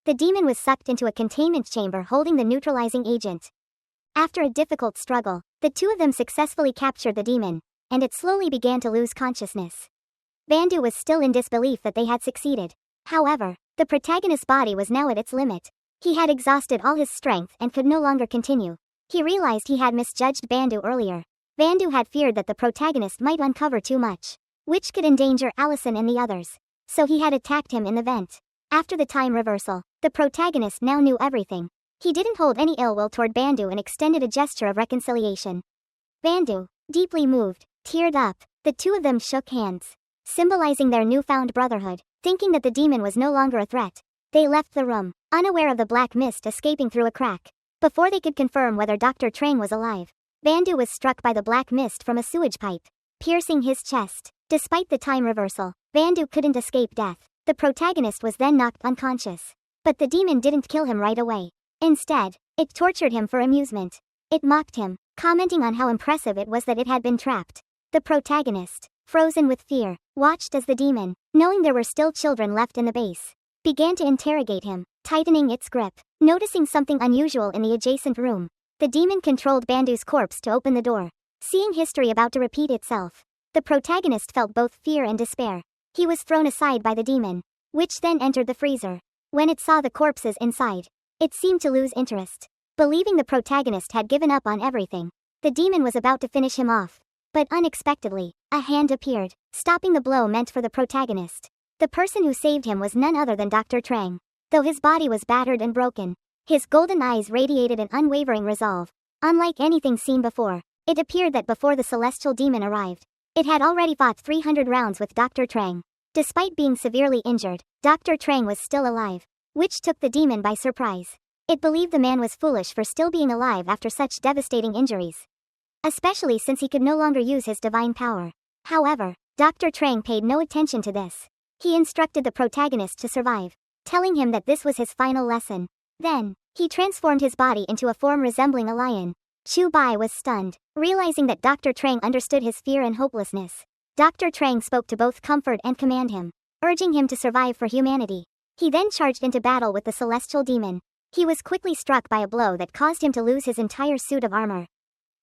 The demon was sucked into a containment chamber holding the neutralizing agent. After a difficult struggle, the two of them successfully captured the demon, and it slowly began to lose consciousness. Bandu was still in disbelief that they had succeeded. However, the protagonist's body was now at its limit. He had exhausted all his strength and could no longer continue. He realized he had misjudged Bandu earlier. Bandu had feared that the protagonist might uncover too much, which could endanger Allison and the others. So he had attacked him in the vent. After the time reversal, the protagonist now knew everything. He didn't hold any ill will toward Bandu and extended a gesture of reconciliation. Bandu, deeply moved, teared up. The two of them shook hands, symbolizing their newfound brotherhood. Thinking that the demon was no longer a threat, they left the room, unaware of the black mist escaping through a crack. Before they could confirm whether Dr. Trang was alive, Bandu was struck by the black mist from a sewage pipe, piercing his chest. Despite the time reversal, Bandu couldn't escape death. The protagonist was then knocked unconscious. But the demon didn't kill him right away. Instead, it tortured him for amusement. It mocked him, commenting on how impressive it was that it had been trapped. The protagonist, frozen with fear, watched as the demon, knowing there were still children left in the base, began to interrogate him, tightening its grip. Noticing something unusual in the adjacent room, the demon controlled Bandu's corpse to open the door. Seeing history about to repeat itself, the protagonist felt both fear and despair. He was thrown aside by the demon, which then entered the freezer. When it saw the corpses inside, it seemed to lose interest. Believing the protagonist had given up on everything, the demon was about to finish him off. But unexpectedly, a hand appeared, stopping the blow meant for the protagonist. The person who saved him was none other than Dr. Trang. Though his body was battered and broken, his golden eyes radiated an unwavering resolve. Unlike anything seen before, it appeared that before the celestial demon arrived, it had already fought 300 rounds with Dr. Trang. Despite being severely injured, Dr. Trang was still alive, which took the demon by surprise. It believed the man was foolish for still being alive after such devastating injuries, especially since he could no longer use his divine power. However, Dr. Trang paid no attention to this. He instructed the protagonist to survive, telling him that this was his final lesson. Then, he transformed his body into a form resembling a lion. Chubai was stunned, realizing that Dr. Trang understood his fear and hopelessness. Dr. Trang spoke to both comfort and command him, urging him to survive for humanity. He then charged into battle with the celestial demon. He was quickly struck by a blow that caused him to lose his entire suit of armor.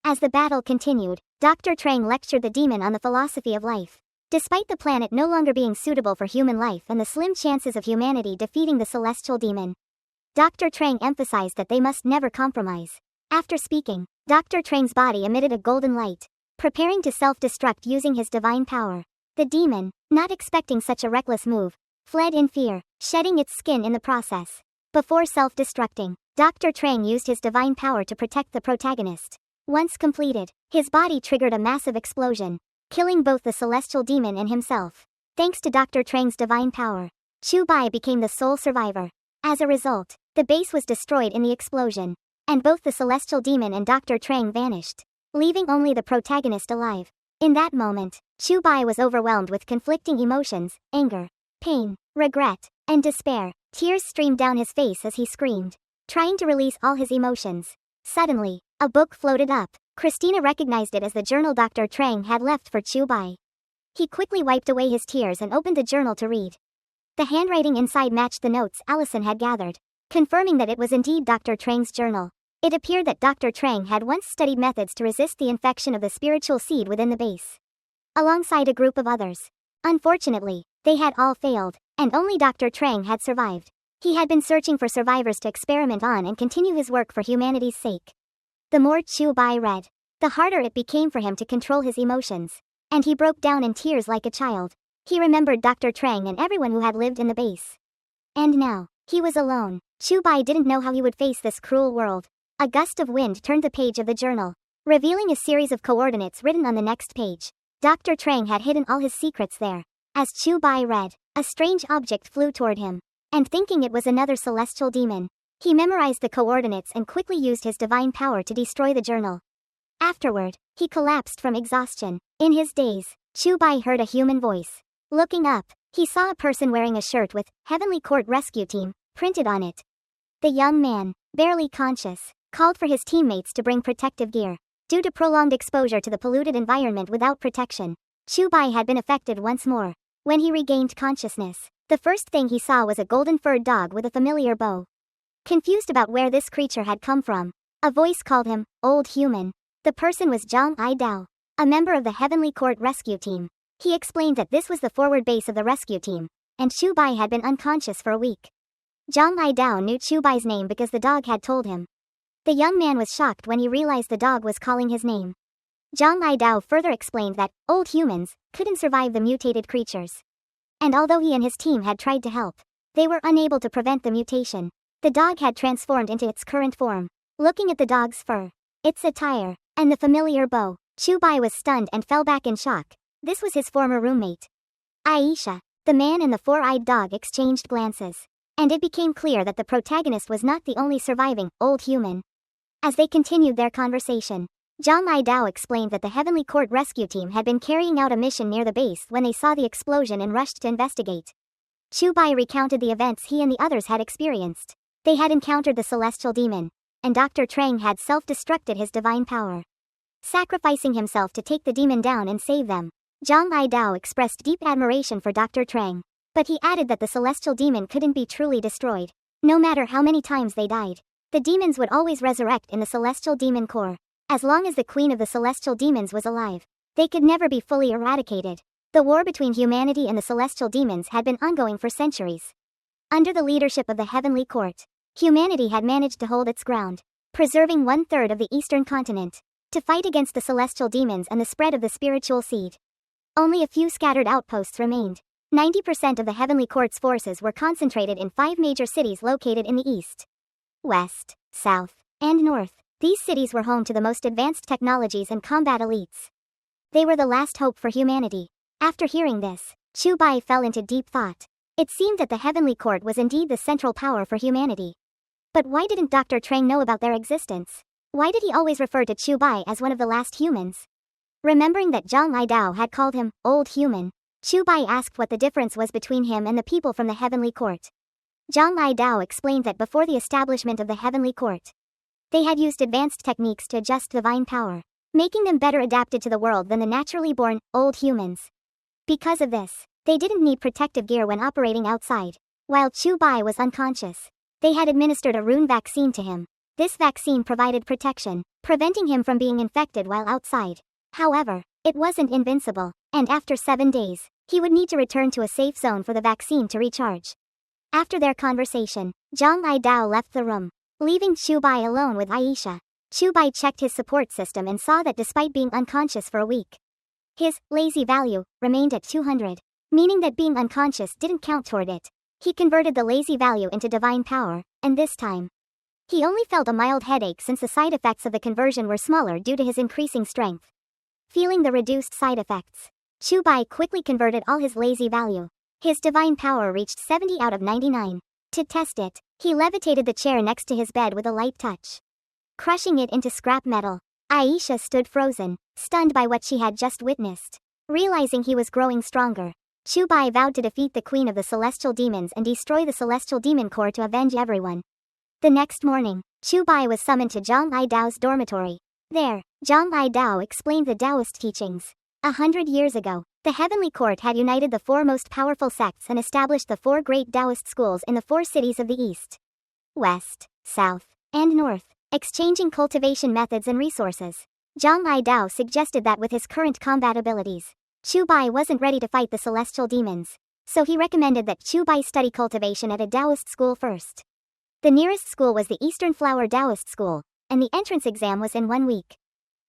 As the battle continued, Dr. Trang lectured the demon on the philosophy of life. Despite the planet no longer being suitable for human life and the slim chances of humanity defeating the celestial demon, Dr. Trang emphasized that they must never compromise. After speaking, Dr. Trang's body emitted a golden light, preparing to self-destruct using his divine power. The demon, not expecting such a reckless move, fled in fear, shedding its skin in the process. Before self-destructing, Dr. Trang used his divine power to protect the protagonist. Once completed, his body triggered a massive explosion, killing both the celestial demon and himself. Thanks to Dr. Trang's divine power, Chubai became the sole survivor. As a result, the base was destroyed in the explosion, and both the celestial demon and Dr. Trang vanished, leaving only the protagonist alive. In that moment, Chubai was overwhelmed with conflicting emotions, anger, pain, regret, and despair. Tears streamed down his face as he screamed, trying to release all his emotions. Suddenly, a book floated up. Christina recognized it as the journal Dr. Trang had left for Chu Bai. He quickly wiped away his tears and opened the journal to read. The handwriting inside matched the notes Allison had gathered, confirming that it was indeed Dr. Trang's journal. It appeared that Dr. Trang had once studied methods to resist the infection of the spiritual seed within the base, alongside a group of others. Unfortunately, they had all failed, and only Dr. Trang had survived. He had been searching for survivors to experiment on and continue his work for humanity's sake. The more Chu Bai read, the harder it became for him to control his emotions, and he broke down in tears like a child. He remembered Dr. Trang and everyone who had lived in the base. And now, he was alone. Chu Bai didn't know how he would face this cruel world. A gust of wind turned the page of the journal, revealing a series of coordinates written on the next page. Dr. Trang had hidden all his secrets there. As Chu Bai read, a strange object flew toward him, and thinking it was another celestial demon, he memorized the coordinates and quickly used his divine power to destroy the journal. Afterward, he collapsed from exhaustion. In his daze, Chu Bai heard a human voice. Looking up, he saw a person wearing a shirt with Heavenly Court Rescue Team printed on it. The young man, barely conscious, called for his teammates to bring protective gear. Due to prolonged exposure to the polluted environment without protection, Chu Bai had been affected once more. When he regained consciousness, the first thing he saw was a golden-furred dog with a familiar bow. Confused about where this creature had come from, a voice called him, "Old Human." The person was Zhang Idao, a member of the Heavenly Court Rescue Team. He explained that this was the forward base of the rescue team, and Chu Bai had been unconscious for a week. Zhang Idao knew Chu Bai's name because the dog had told him. The young man was shocked when he realized the dog was calling his name. Zhang Idao further explained that old humans couldn't survive the mutated creatures. And although he and his team had tried to help, they were unable to prevent the mutation. The dog had transformed into its current form. Looking at the dog's fur, its attire, and the familiar bow, Chu Bai was stunned and fell back in shock. This was his former roommate. Aisha, the man and the four-eyed dog exchanged glances, and it became clear that the protagonist was not the only surviving old human. As they continued their conversation, Zhang Idao explained that the Heavenly Court Rescue Team had been carrying out a mission near the base when they saw the explosion and rushed to investigate. Chu Bai recounted the events he and the others had experienced. They had encountered the celestial demon, and Dr. Trang had self-destructed his divine power, sacrificing himself to take the demon down and save them. Zhang Idao expressed deep admiration for Dr. Trang, but he added that the celestial demon couldn't be truly destroyed. No matter how many times they died, the demons would always resurrect in the celestial demon core. As long as the queen of the celestial demons was alive, they could never be fully eradicated. The war between humanity and the celestial demons had been ongoing for centuries. Under the leadership of the Heavenly Court, humanity had managed to hold its ground, preserving 1/3 of the eastern continent, to fight against the celestial demons and the spread of the spiritual seed. Only a few scattered outposts remained. 90% of the Heavenly Court's forces were concentrated in 5 major cities located in the east, west, south, and north. These cities were home to the most advanced technologies and combat elites. They were the last hope for humanity. After hearing this, Chu Bai fell into deep thought. It seemed that the Heavenly Court was indeed the central power for humanity. But why didn't Dr. Trang know about their existence? Why did he always refer to Chu Bai as one of the last humans? Remembering that Zhang Idao had called him old human, Chu Bai asked what the difference was between him and the people from the Heavenly Court. Zhang Idao explained that before the establishment of the Heavenly Court, they had used advanced techniques to adjust divine power, making them better adapted to the world than the naturally born, old humans. Because of this, they didn't need protective gear when operating outside. While Chu Bai was unconscious, they had administered a rune vaccine to him. This vaccine provided protection, preventing him from being infected while outside. However, it wasn't invincible, and after 7 days, he would need to return to a safe zone for the vaccine to recharge. After their conversation, Zhang Idao left the room, leaving Chu Bai alone with Aisha. Chu Bai checked his support system and saw that despite being unconscious for a week, his lazy value remained at 200, meaning that being unconscious didn't count toward it. He converted the lazy value into divine power, and this time, he only felt a mild headache since the side effects of the conversion were smaller due to his increasing strength. Feeling the reduced side effects, Chu Bai quickly converted all his lazy value. His divine power reached 70 out of 99. To test it, he levitated the chair next to his bed with a light touch, crushing it into scrap metal. Aisha stood frozen, stunned by what she had just witnessed. Realizing he was growing stronger, Chu Bai vowed to defeat the queen of the celestial demons and destroy the celestial demon core to avenge everyone. The next morning, Chu Bai was summoned to Zhang Ai Dao's dormitory. There, Zhang Ai Dao explained the Taoist teachings. 100 years ago, the Heavenly Court had united the four most powerful sects and established the four great Taoist schools in the four cities of the East, West, South, and North, exchanging cultivation methods and resources. Zhang Ai Dao suggested that with his current combat abilities, Chu Bai wasn't ready to fight the celestial demons, so he recommended that Chu Bai study cultivation at a Taoist school first. The nearest school was the Eastern Flower Taoist School, and the entrance exam was in 1 week.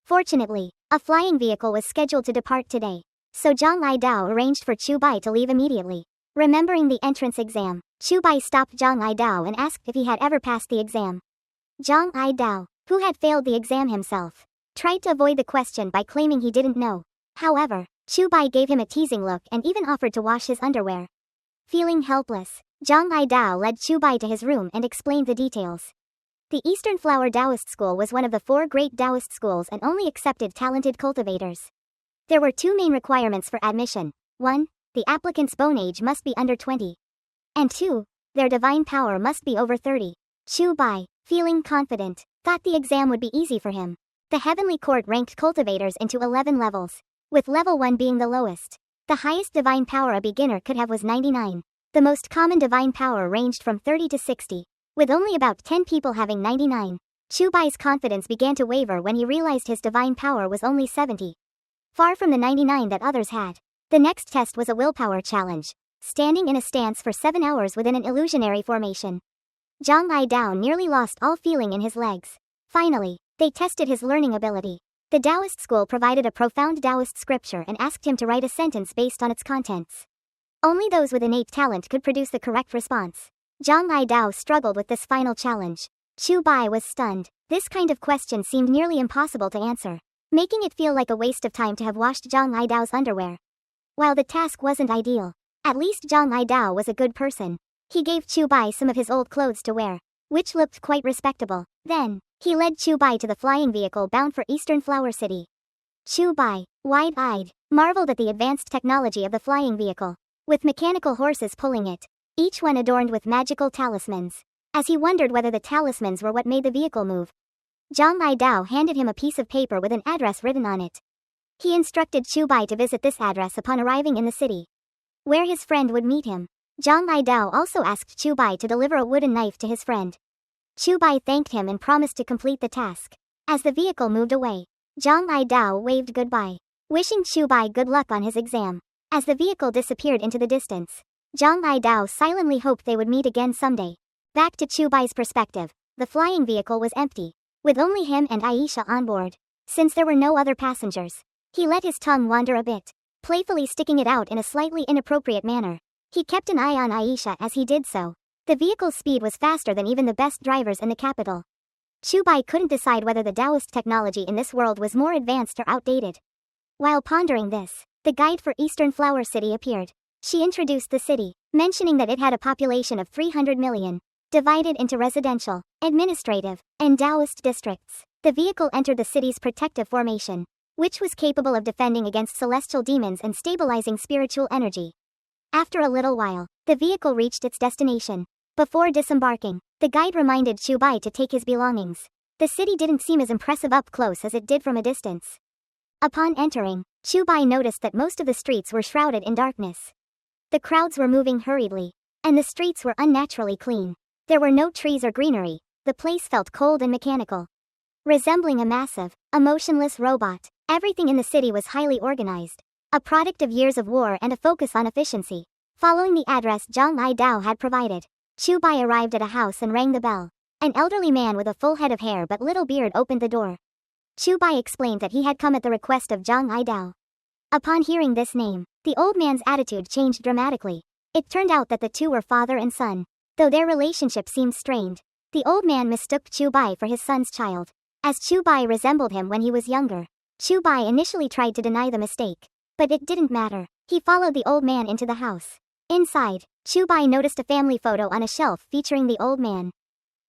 Fortunately, a flying vehicle was scheduled to depart today, so Zhang Ai Dao arranged for Chu Bai to leave immediately. Remembering the entrance exam, Chu Bai stopped Zhang Ai Dao and asked if he had ever passed the exam. Zhang Ai Dao, who had failed the exam himself, tried to avoid the question by claiming he didn't know. However, Chu Bai gave him a teasing look and even offered to wash his underwear. Feeling helpless, Zhang Ai Dao led Chu Bai to his room and explained the details. The Eastern Flower Taoist School was one of the four great Taoist schools and only accepted talented cultivators. There were 2 main requirements for admission. 1, the applicant's bone age must be under 20. And 2, their divine power must be over 30. Chu Bai, feeling confident, thought the exam would be easy for him. The Heavenly Court ranked cultivators into 11 levels, with level 1 being the lowest. The highest divine power a beginner could have was 99. The most common divine power ranged from 30 to 60. With only about 10 people having 99, Chu Bai's confidence began to waver when he realized his divine power was only 70. Far from the 99 that others had. The next test was a willpower challenge, standing in a stance for 7 hours within an illusionary formation. Zhang Ai Dao nearly lost all feeling in his legs. Finally, they tested his learning ability. The Taoist school provided a profound Taoist scripture and asked him to write a sentence based on its contents. Only those with innate talent could produce the correct response. Zhang Ai Dao struggled with this final challenge. Chu Bai was stunned. This kind of question seemed nearly impossible to answer, making it feel like a waste of time to have washed Zhang Ai Dao's underwear. While the task wasn't ideal, at least Zhang Ai Dao was a good person. He gave Chu Bai some of his old clothes to wear, which looked quite respectable. Then, he led Chu Bai to the flying vehicle bound for Eastern Flower City. Chu Bai, wide-eyed, marveled at the advanced technology of the flying vehicle, with mechanical horses pulling it, each one adorned with magical talismans. As he wondered whether the talismans were what made the vehicle move, Zhang Ai Dao handed him a piece of paper with an address written on it. He instructed Chu Bai to visit this address upon arriving in the city, where his friend would meet him. Zhang Ai Dao also asked Chu Bai to deliver a wooden knife to his friend. Chu Bai thanked him and promised to complete the task. As the vehicle moved away, Zhang Ai Dao waved goodbye, wishing Chu Bai good luck on his exam. As the vehicle disappeared into the distance, Zhang Ai Dao silently hoped they would meet again someday. Back to Chu Bai's perspective, the flying vehicle was empty, with only him and Aisha on board. Since there were no other passengers, he let his tongue wander a bit, playfully sticking it out in a slightly inappropriate manner. He kept an eye on Aisha as he did so. The vehicle's speed was faster than even the best drivers in the capital. Chu Bai couldn't decide whether the Taoist technology in this world was more advanced or outdated. While pondering this, the guide for Eastern Flower City appeared. She introduced the city, mentioning that it had a population of 300 million, divided into residential, administrative, and Taoist districts. The vehicle entered the city's protective formation, which was capable of defending against celestial demons and stabilizing spiritual energy. After a little while, the vehicle reached its destination. Before disembarking, the guide reminded Chu Bai to take his belongings. The city didn't seem as impressive up close as it did from a distance. Upon entering, Chu Bai noticed that most of the streets were shrouded in darkness. The crowds were moving hurriedly, and the streets were unnaturally clean. There were no trees or greenery. The place felt cold and mechanical, resembling a massive, emotionless robot. Everything in the city was highly organized, a product of years of war and a focus on efficiency. Following the address Zhang Ai Dao had provided, Chu Bai arrived at a house and rang the bell. An elderly man with a full head of hair but little beard opened the door. Chu Bai explained that he had come at the request of Zhang Ai Dao. Upon hearing this name, the old man's attitude changed dramatically. It turned out that the two were father and son. Though their relationship seemed strained, the old man mistook Chu Bai for his son's child, as Chu Bai resembled him when he was younger. Chu Bai initially tried to deny the mistake, but it didn't matter. He followed the old man into the house. Inside, Chu Bai noticed a family photo on a shelf featuring the old man,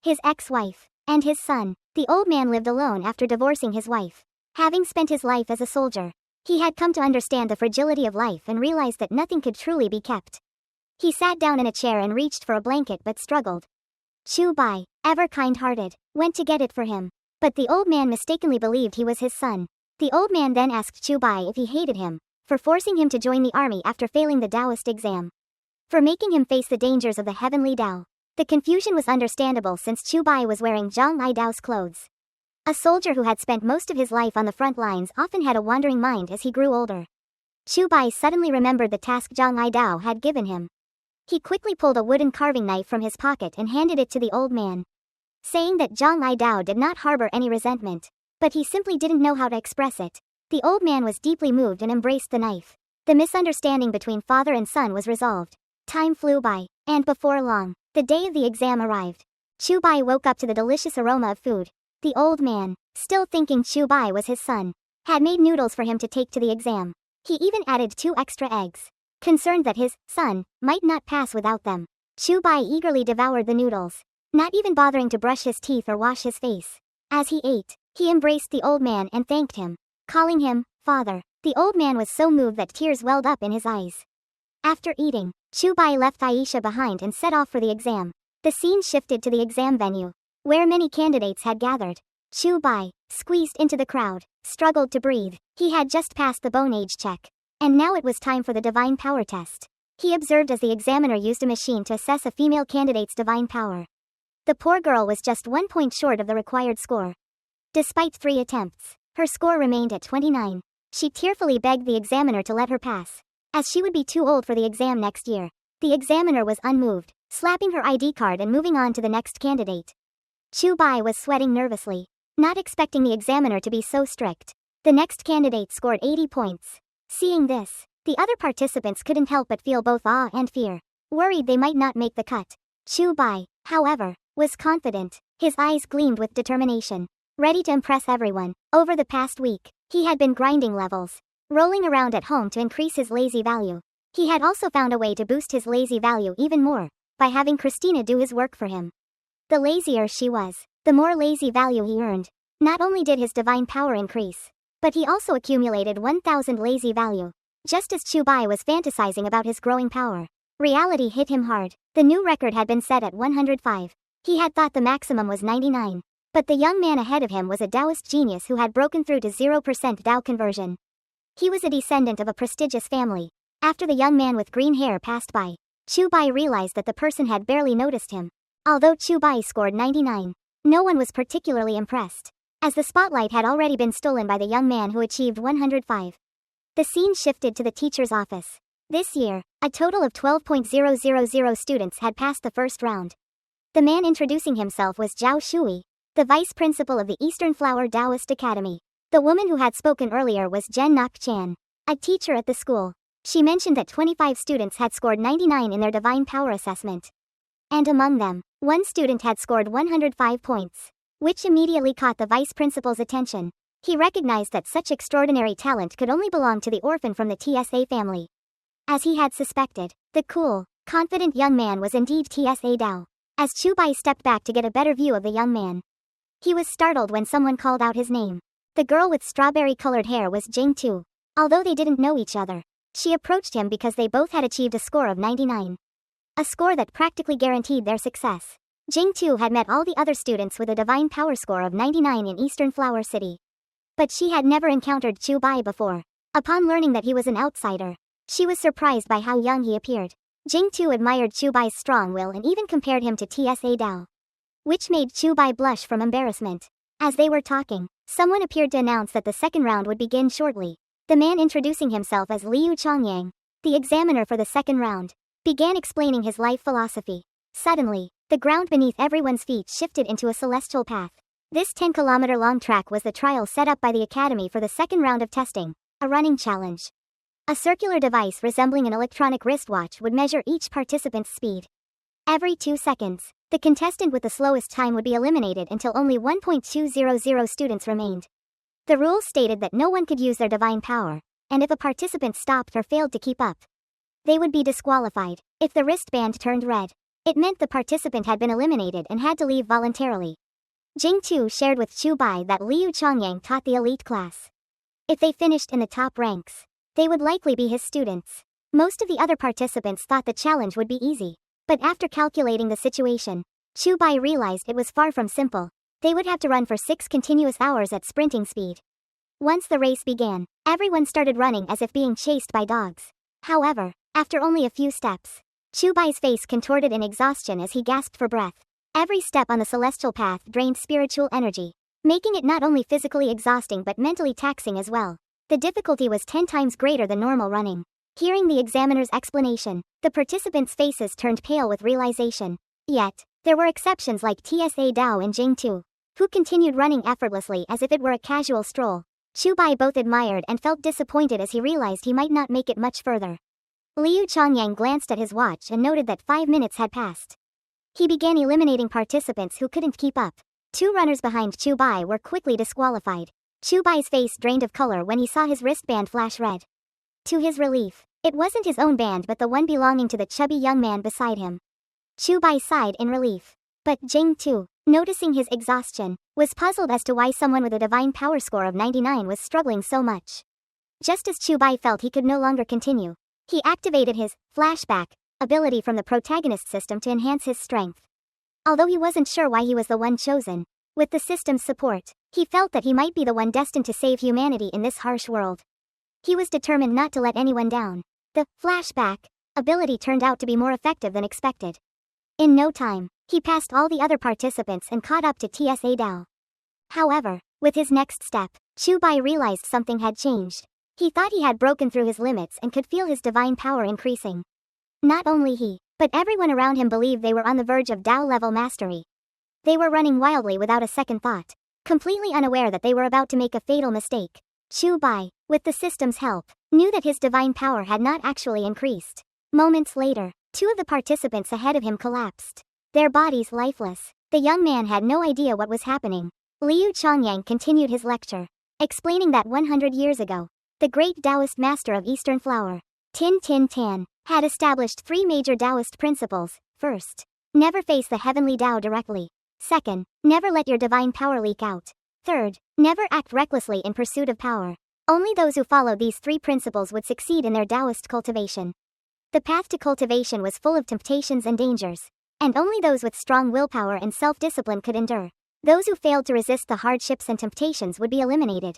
his ex-wife, and his son. The old man lived alone after divorcing his wife, having spent his life as a soldier. He had come to understand the fragility of life and realized that nothing could truly be kept. He sat down in a chair and reached for a blanket but struggled. Chu Bai, ever kind-hearted, went to get it for him. But the old man mistakenly believed he was his son. The old man then asked Chu Bai if he hated him, for forcing him to join the army after failing the Taoist exam, for making him face the dangers of the heavenly Tao. The confusion was understandable since Chu Bai was wearing Zhang Ai Dao's clothes. A soldier who had spent most of his life on the front lines often had a wandering mind as he grew older. Chu Bai suddenly remembered the task Zhang Ai Dao had given him. He quickly pulled a wooden carving knife from his pocket and handed it to the old man, saying that Zhang Ai Dao did not harbor any resentment, but he simply didn't know how to express it. The old man was deeply moved and embraced the knife. The misunderstanding between father and son was resolved. Time flew by, and before long, the day of the exam arrived. Chu Bai woke up to the delicious aroma of food. The old man, still thinking Chu Bai was his son, had made noodles for him to take to the exam. He even added 2 extra eggs. Concerned that his son might not pass without them, Chu Bai eagerly devoured the noodles, not even bothering to brush his teeth or wash his face. As he ate, he embraced the old man and thanked him, calling him father. The old man was so moved that tears welled up in his eyes. After eating, Chu Bai left Aisha behind and set off for the exam. The scene shifted to the exam venue, where many candidates had gathered. Chu Bai, squeezed into the crowd, struggled to breathe. He had just passed the bone age check, and now it was time for the divine power test. He observed as the examiner used a machine to assess a female candidate's divine power. The poor girl was just 1 point short of the required score. Despite 3 attempts, her score remained at 29. She tearfully begged the examiner to let her pass, as she would be too old for the exam next year. The examiner was unmoved, slapping her ID card and moving on to the next candidate. Chu Bai was sweating nervously, not expecting the examiner to be so strict. The next candidate scored 80 points. Seeing this, the other participants couldn't help but feel both awe and fear, worried they might not make the cut. Chu Bai, however, was confident. His eyes gleamed with determination, ready to impress everyone. Over the past week, he had been grinding levels, rolling around at home to increase his lazy value. He had also found a way to boost his lazy value even more, by having Christina do his work for him. The lazier she was, the more lazy value he earned. Not only did his divine power increase, but he also accumulated 1,000 lazy value. Just as Chu Bai was fantasizing about his growing power, reality hit him hard. The new record had been set at 105. He had thought the maximum was 99. But the young man ahead of him was a Taoist genius who had broken through to 0% Tao conversion. He was a descendant of a prestigious family. After the young man with green hair passed by, Chu Bai realized that the person had barely noticed him. Although Chu Bai scored 99, no one was particularly impressed, as the spotlight had already been stolen by the young man who achieved 105. The scene shifted to the teacher's office. This year, a total of 12,000 students had passed the first round. The man introducing himself was Zhao Shui, the vice principal of the Eastern Flower Taoist Academy. The woman who had spoken earlier was Jen Nok Chan, a teacher at the school. She mentioned that 25 students had scored 99 in their divine power assessment. And among them, one student had scored 105 points, which immediately caught the vice principal's attention. He recognized that such extraordinary talent could only belong to the orphan from the TSA family. As he had suspected, the cool, confident young man was indeed TSA Dao. As Chu Bai stepped back to get a better view of the young man, he was startled when someone called out his name. The girl with strawberry-colored hair was Jing Tu. Although they didn't know each other, she approached him because they both had achieved a score of 99. A score that practically guaranteed their success. Jing Tu had met all the other students with a divine power score of 99 in Eastern Flower City. But she had never encountered Chu Bai before. Upon learning that he was an outsider, she was surprised by how young he appeared. Jing Tu admired Chu Bai's strong will and even compared him to TSA Dao, which made Chu Bai blush from embarrassment. As they were talking, someone appeared to announce that the second round would begin shortly. The man introducing himself as Liu Chongyang, the examiner for the second round, began explaining his life philosophy. Suddenly, the ground beneath everyone's feet shifted into a celestial path. This 10-kilometer-long track was the trial set up by the Academy for the second round of testing, a running challenge. A circular device resembling an electronic wristwatch would measure each participant's speed. Every 2 seconds, the contestant with the slowest time would be eliminated until only 1.200 students remained. The rules stated that no one could use their divine power, and if a participant stopped or failed to keep up, they would be disqualified. If the wristband turned red, it meant the participant had been eliminated and had to leave voluntarily. Jing Tu shared with Chu Bai that Liu Chongyang taught the elite class. If they finished in the top ranks, they would likely be his students. Most of the other participants thought the challenge would be easy. But after calculating the situation, Chubai realized it was far from simple. They would have to run for 6 continuous hours at sprinting speed. Once the race began, everyone started running as if being chased by dogs. However, after only a few steps, Chubai's face contorted in exhaustion as he gasped for breath. Every step on the celestial path drained spiritual energy, making it not only physically exhausting but mentally taxing as well. The difficulty was 10 times greater than normal running. Hearing the examiner's explanation, the participants' faces turned pale with realization. Yet, there were exceptions like TSA Dao and Jing Tu, who continued running effortlessly as if it were a casual stroll. Chubai both admired and felt disappointed as he realized he might not make it much further. Liu Chongyang glanced at his watch and noted that 5 minutes had passed. He began eliminating participants who couldn't keep up. 2 runners behind Chubai were quickly disqualified. Chubai's face drained of color when he saw his wristband flash red. To his relief, it wasn't his own band but the one belonging to the chubby young man beside him. Chubai sighed in relief. But Jing Tu, noticing his exhaustion, was puzzled as to why someone with a divine power score of 99 was struggling so much. Just as Chubai felt he could no longer continue, he activated his flashback ability from the protagonist system to enhance his strength. Although he wasn't sure why he was the one chosen, with the system's support, he felt that he might be the one destined to save humanity in this harsh world. He was determined not to let anyone down. The flashback ability turned out to be more effective than expected. In no time, he passed all the other participants and caught up to TSA Dao. However, with his next step, Chubai realized something had changed. He thought he had broken through his limits and could feel his divine power increasing. Not only he, but everyone around him believed they were on the verge of Dao-level mastery. They were running wildly without a second thought, completely unaware that they were about to make a fatal mistake. Chubai, with the system's help, knew that his divine power had not actually increased. Moments later, 2 of the participants ahead of him collapsed, their bodies lifeless. The young man had no idea what was happening. Liu Chongyang continued his lecture, explaining that 100 years ago, the great Taoist master of Eastern Flower, Tin Tin Tan, had established 3 major Taoist principles. First, never face the heavenly Tao directly. Second, never let your divine power leak out. Third, never act recklessly in pursuit of power. Only those who followed these 3 principles would succeed in their Taoist cultivation. The path to cultivation was full of temptations and dangers, and only those with strong willpower and self-discipline could endure. Those who failed to resist the hardships and temptations would be eliminated.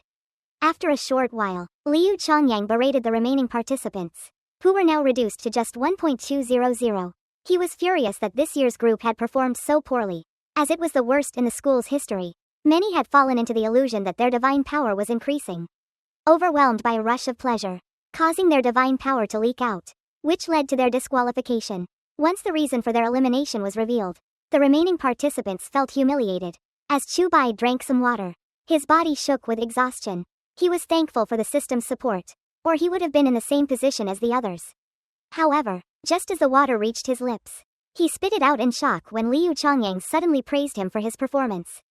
After a short while, Liu Chongyang berated the remaining participants, who were now reduced to just 1.200. He was furious that this year's group had performed so poorly, as it was the worst in the school's history. Many had fallen into the illusion that their divine power was increasing, overwhelmed by a rush of pleasure, causing their divine power to leak out, which led to their disqualification. Once the reason for their elimination was revealed, the remaining participants felt humiliated. As Chubai drank some water, his body shook with exhaustion. He was thankful for the system's support, or he would have been in the same position as the others. However, just as the water reached his lips, he spit it out in shock when Liu Chongyang suddenly praised him for his performance.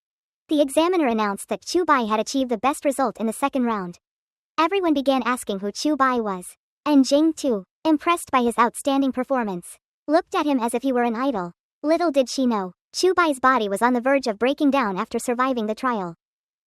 The examiner announced that Chubai had achieved the best result in the second round. Everyone began asking who Chubai was, and Jing Tu, impressed by his outstanding performance, looked at him as if he were an idol. Little did she know, Chubai's body was on the verge of breaking down after surviving the trial.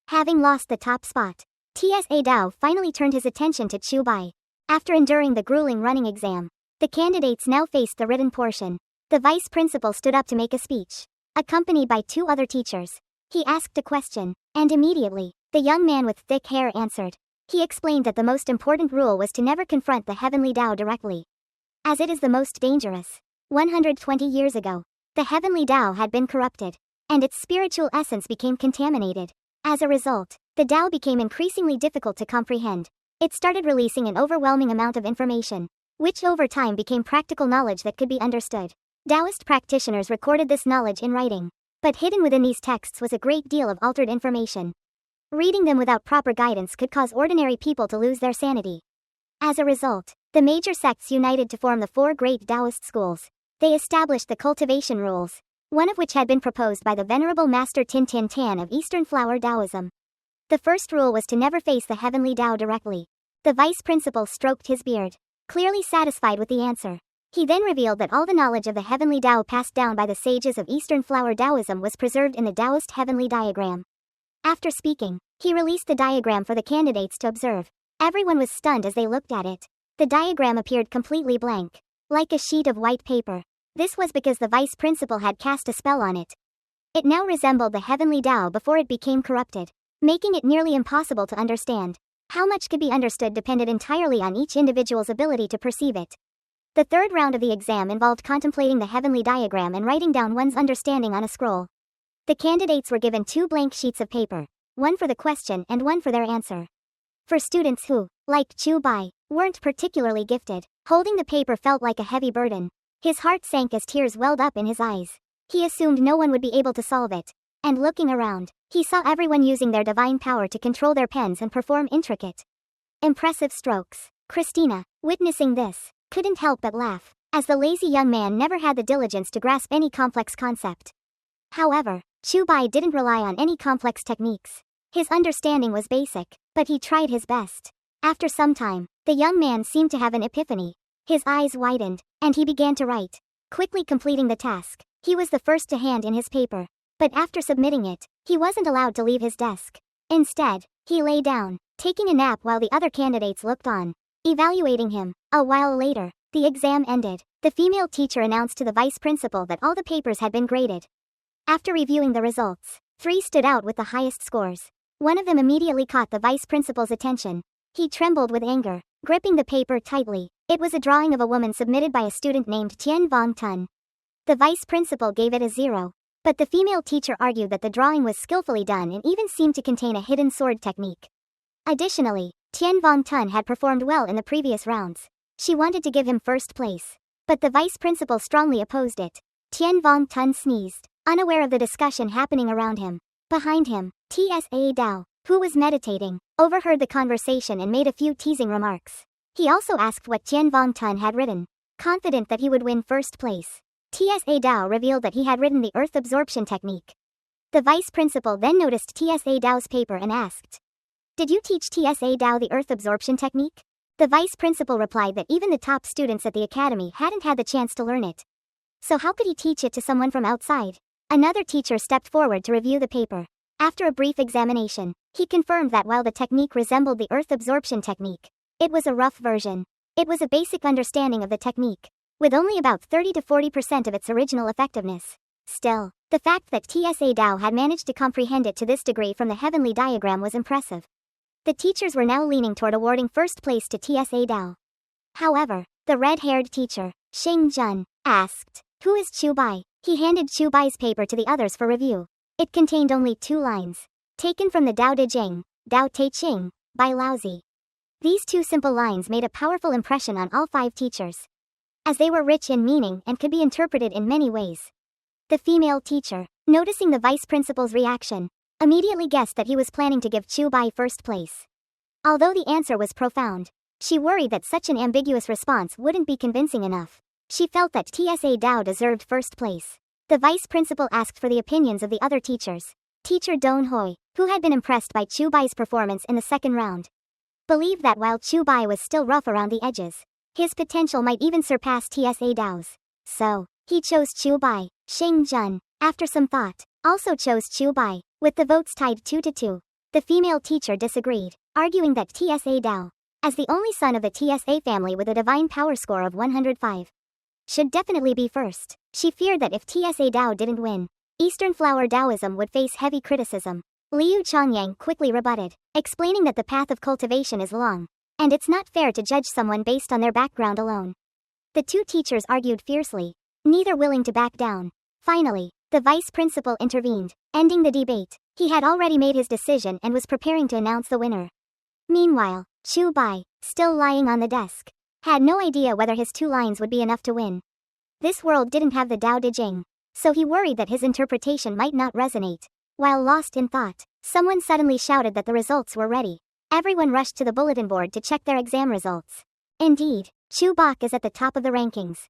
Having lost the top spot, TSA Dao finally turned his attention to Chubai. After enduring the grueling running exam, the candidates now faced the written portion. The vice principal stood up to make a speech, accompanied by 2 other teachers. He asked a question, and immediately, the young man with thick hair answered. He explained that the most important rule was to never confront the heavenly Tao directly, as it is the most dangerous. 120 years ago, the heavenly Tao had been corrupted, and its spiritual essence became contaminated. As a result, the Tao became increasingly difficult to comprehend. It started releasing an overwhelming amount of information, which over time became practical knowledge that could be understood. Taoist practitioners recorded this knowledge in writing, but hidden within these texts was a great deal of altered information. Reading them without proper guidance could cause ordinary people to lose their sanity. As a result, the major sects united to form the 4 great Taoist schools. They established the cultivation rules, one of which had been proposed by the Venerable Master Tin Tin Tan of Eastern Flower Taoism. The first rule was to never face the heavenly Tao directly. The vice principal stroked his beard, clearly satisfied with the answer. He then revealed that all the knowledge of the heavenly Tao passed down by the sages of Eastern Flower Taoism was preserved in the Taoist heavenly diagram. After speaking, He released the diagram for the candidates to observe. Everyone was stunned as they looked at it. The diagram appeared completely blank, like a sheet of white paper. This was because the vice principal had cast a spell on it. It now resembled the heavenly Tao before it became corrupted, making it nearly impossible to understand. How much could be understood depended entirely on each individual's ability to perceive it. The third round of the exam involved contemplating the heavenly diagram and writing down one's understanding on a scroll. The candidates were given 2 blank sheets of paper, one for the question and one for their answer. For students who, like Chu Bai, weren't particularly gifted, holding the paper felt like a heavy burden. His heart sank as tears welled up in his eyes. He assumed no one would be able to solve it. And looking around, he saw everyone using their divine power to control their pens and perform intricate, impressive strokes. Christina, witnessing this, couldn't help but laugh, as the lazy young man never had the diligence to grasp any complex concept. However, Chu Bai didn't rely on any complex techniques. His understanding was basic, but he tried his best. After some time, the young man seemed to have an epiphany. His eyes widened, and he began to write. Quickly completing the task, he was the first to hand in his paper. But after submitting it, he wasn't allowed to leave his desk. Instead, he lay down, taking a nap while the other candidates looked on, evaluating him. A while later, the exam ended. The female teacher announced to the vice principal that all the papers had been graded. After reviewing the results, 3 stood out with the highest scores. One of them immediately caught the vice principal's attention. He trembled with anger, gripping the paper tightly. It was a drawing of a woman submitted by a student named Tian Vong Tun. The vice principal gave it a 0. But the female teacher argued that the drawing was skillfully done and even seemed to contain a hidden sword technique. Additionally, Tian Vong Tun had performed well in the previous rounds. She wanted to give him first place. But the vice principal strongly opposed it. Tian Vong Tun sneezed, unaware of the discussion happening around him. Behind him, Tsa Dao, who was meditating, overheard the conversation and made a few teasing remarks. He also asked what Tian Vong Tun had written, confident that he would win first place. Tsa Dao revealed that he had written the earth absorption technique. The vice principal then noticed Tsa Dao's paper and asked, "Did you teach Tsa Dao the earth absorption technique?" The vice principal replied that even the top students at the academy hadn't had the chance to learn it. So how could he teach it to someone from outside? Another teacher stepped forward to review the paper. After a brief examination, he confirmed that while the technique resembled the earth absorption technique, it was a rough version. It was a basic understanding of the technique, with only about 30 to 40% of its original effectiveness. Still, the fact that Tsa Dao had managed to comprehend it to this degree from the heavenly diagram was impressive. The teachers were now leaning toward awarding first place to Tsa Dao. However, the red-haired teacher, Xing Jun, asked, "Who is Chu Bai?" He handed Chu Bai's paper to the others for review. It contained only 2 lines, taken from the Dao De Jing, Dao Te Ching, by Laozi. These 2 simple lines made a powerful impression on all 5 teachers, as they were rich in meaning and could be interpreted in many ways. The female teacher, noticing the vice principal's reaction, immediately guessed that he was planning to give Chu Bai first place. Although the answer was profound, she worried that such an ambiguous response wouldn't be convincing enough. She felt that Tsa Dao deserved first place. The vice principal asked for the opinions of the other teachers. Teacher Don Hoi, who had been impressed by Chu Bai's performance in the second round, believed that while Chu Bai was still rough around the edges, his potential might even surpass Tsa Dao's. So, he chose Chu Bai. Xing Jun, after some thought, also chose Chu Bai. With the votes tied 2-2, the female teacher disagreed, arguing that Tsa Dao, as the only son of the Tsa family with a divine power score of 105, should definitely be first. She feared that if Tsa Dao didn't win, Eastern Flower Taoism would face heavy criticism. Liu Chongyang quickly rebutted, explaining that the path of cultivation is long, and it's not fair to judge someone based on their background alone. The 2 teachers argued fiercely, neither willing to back down. Finally, the vice principal intervened, ending the debate. He had already made his decision and was preparing to announce the winner. Meanwhile, Chu Bai, still lying on the desk, had no idea whether his 2 lines would be enough to win. This world didn't have the Dao De Jing, so he worried that his interpretation might not resonate. While lost in thought, someone suddenly shouted that the results were ready. Everyone rushed to the bulletin board to check their exam results. Indeed, Chu Bak is at the top of the rankings.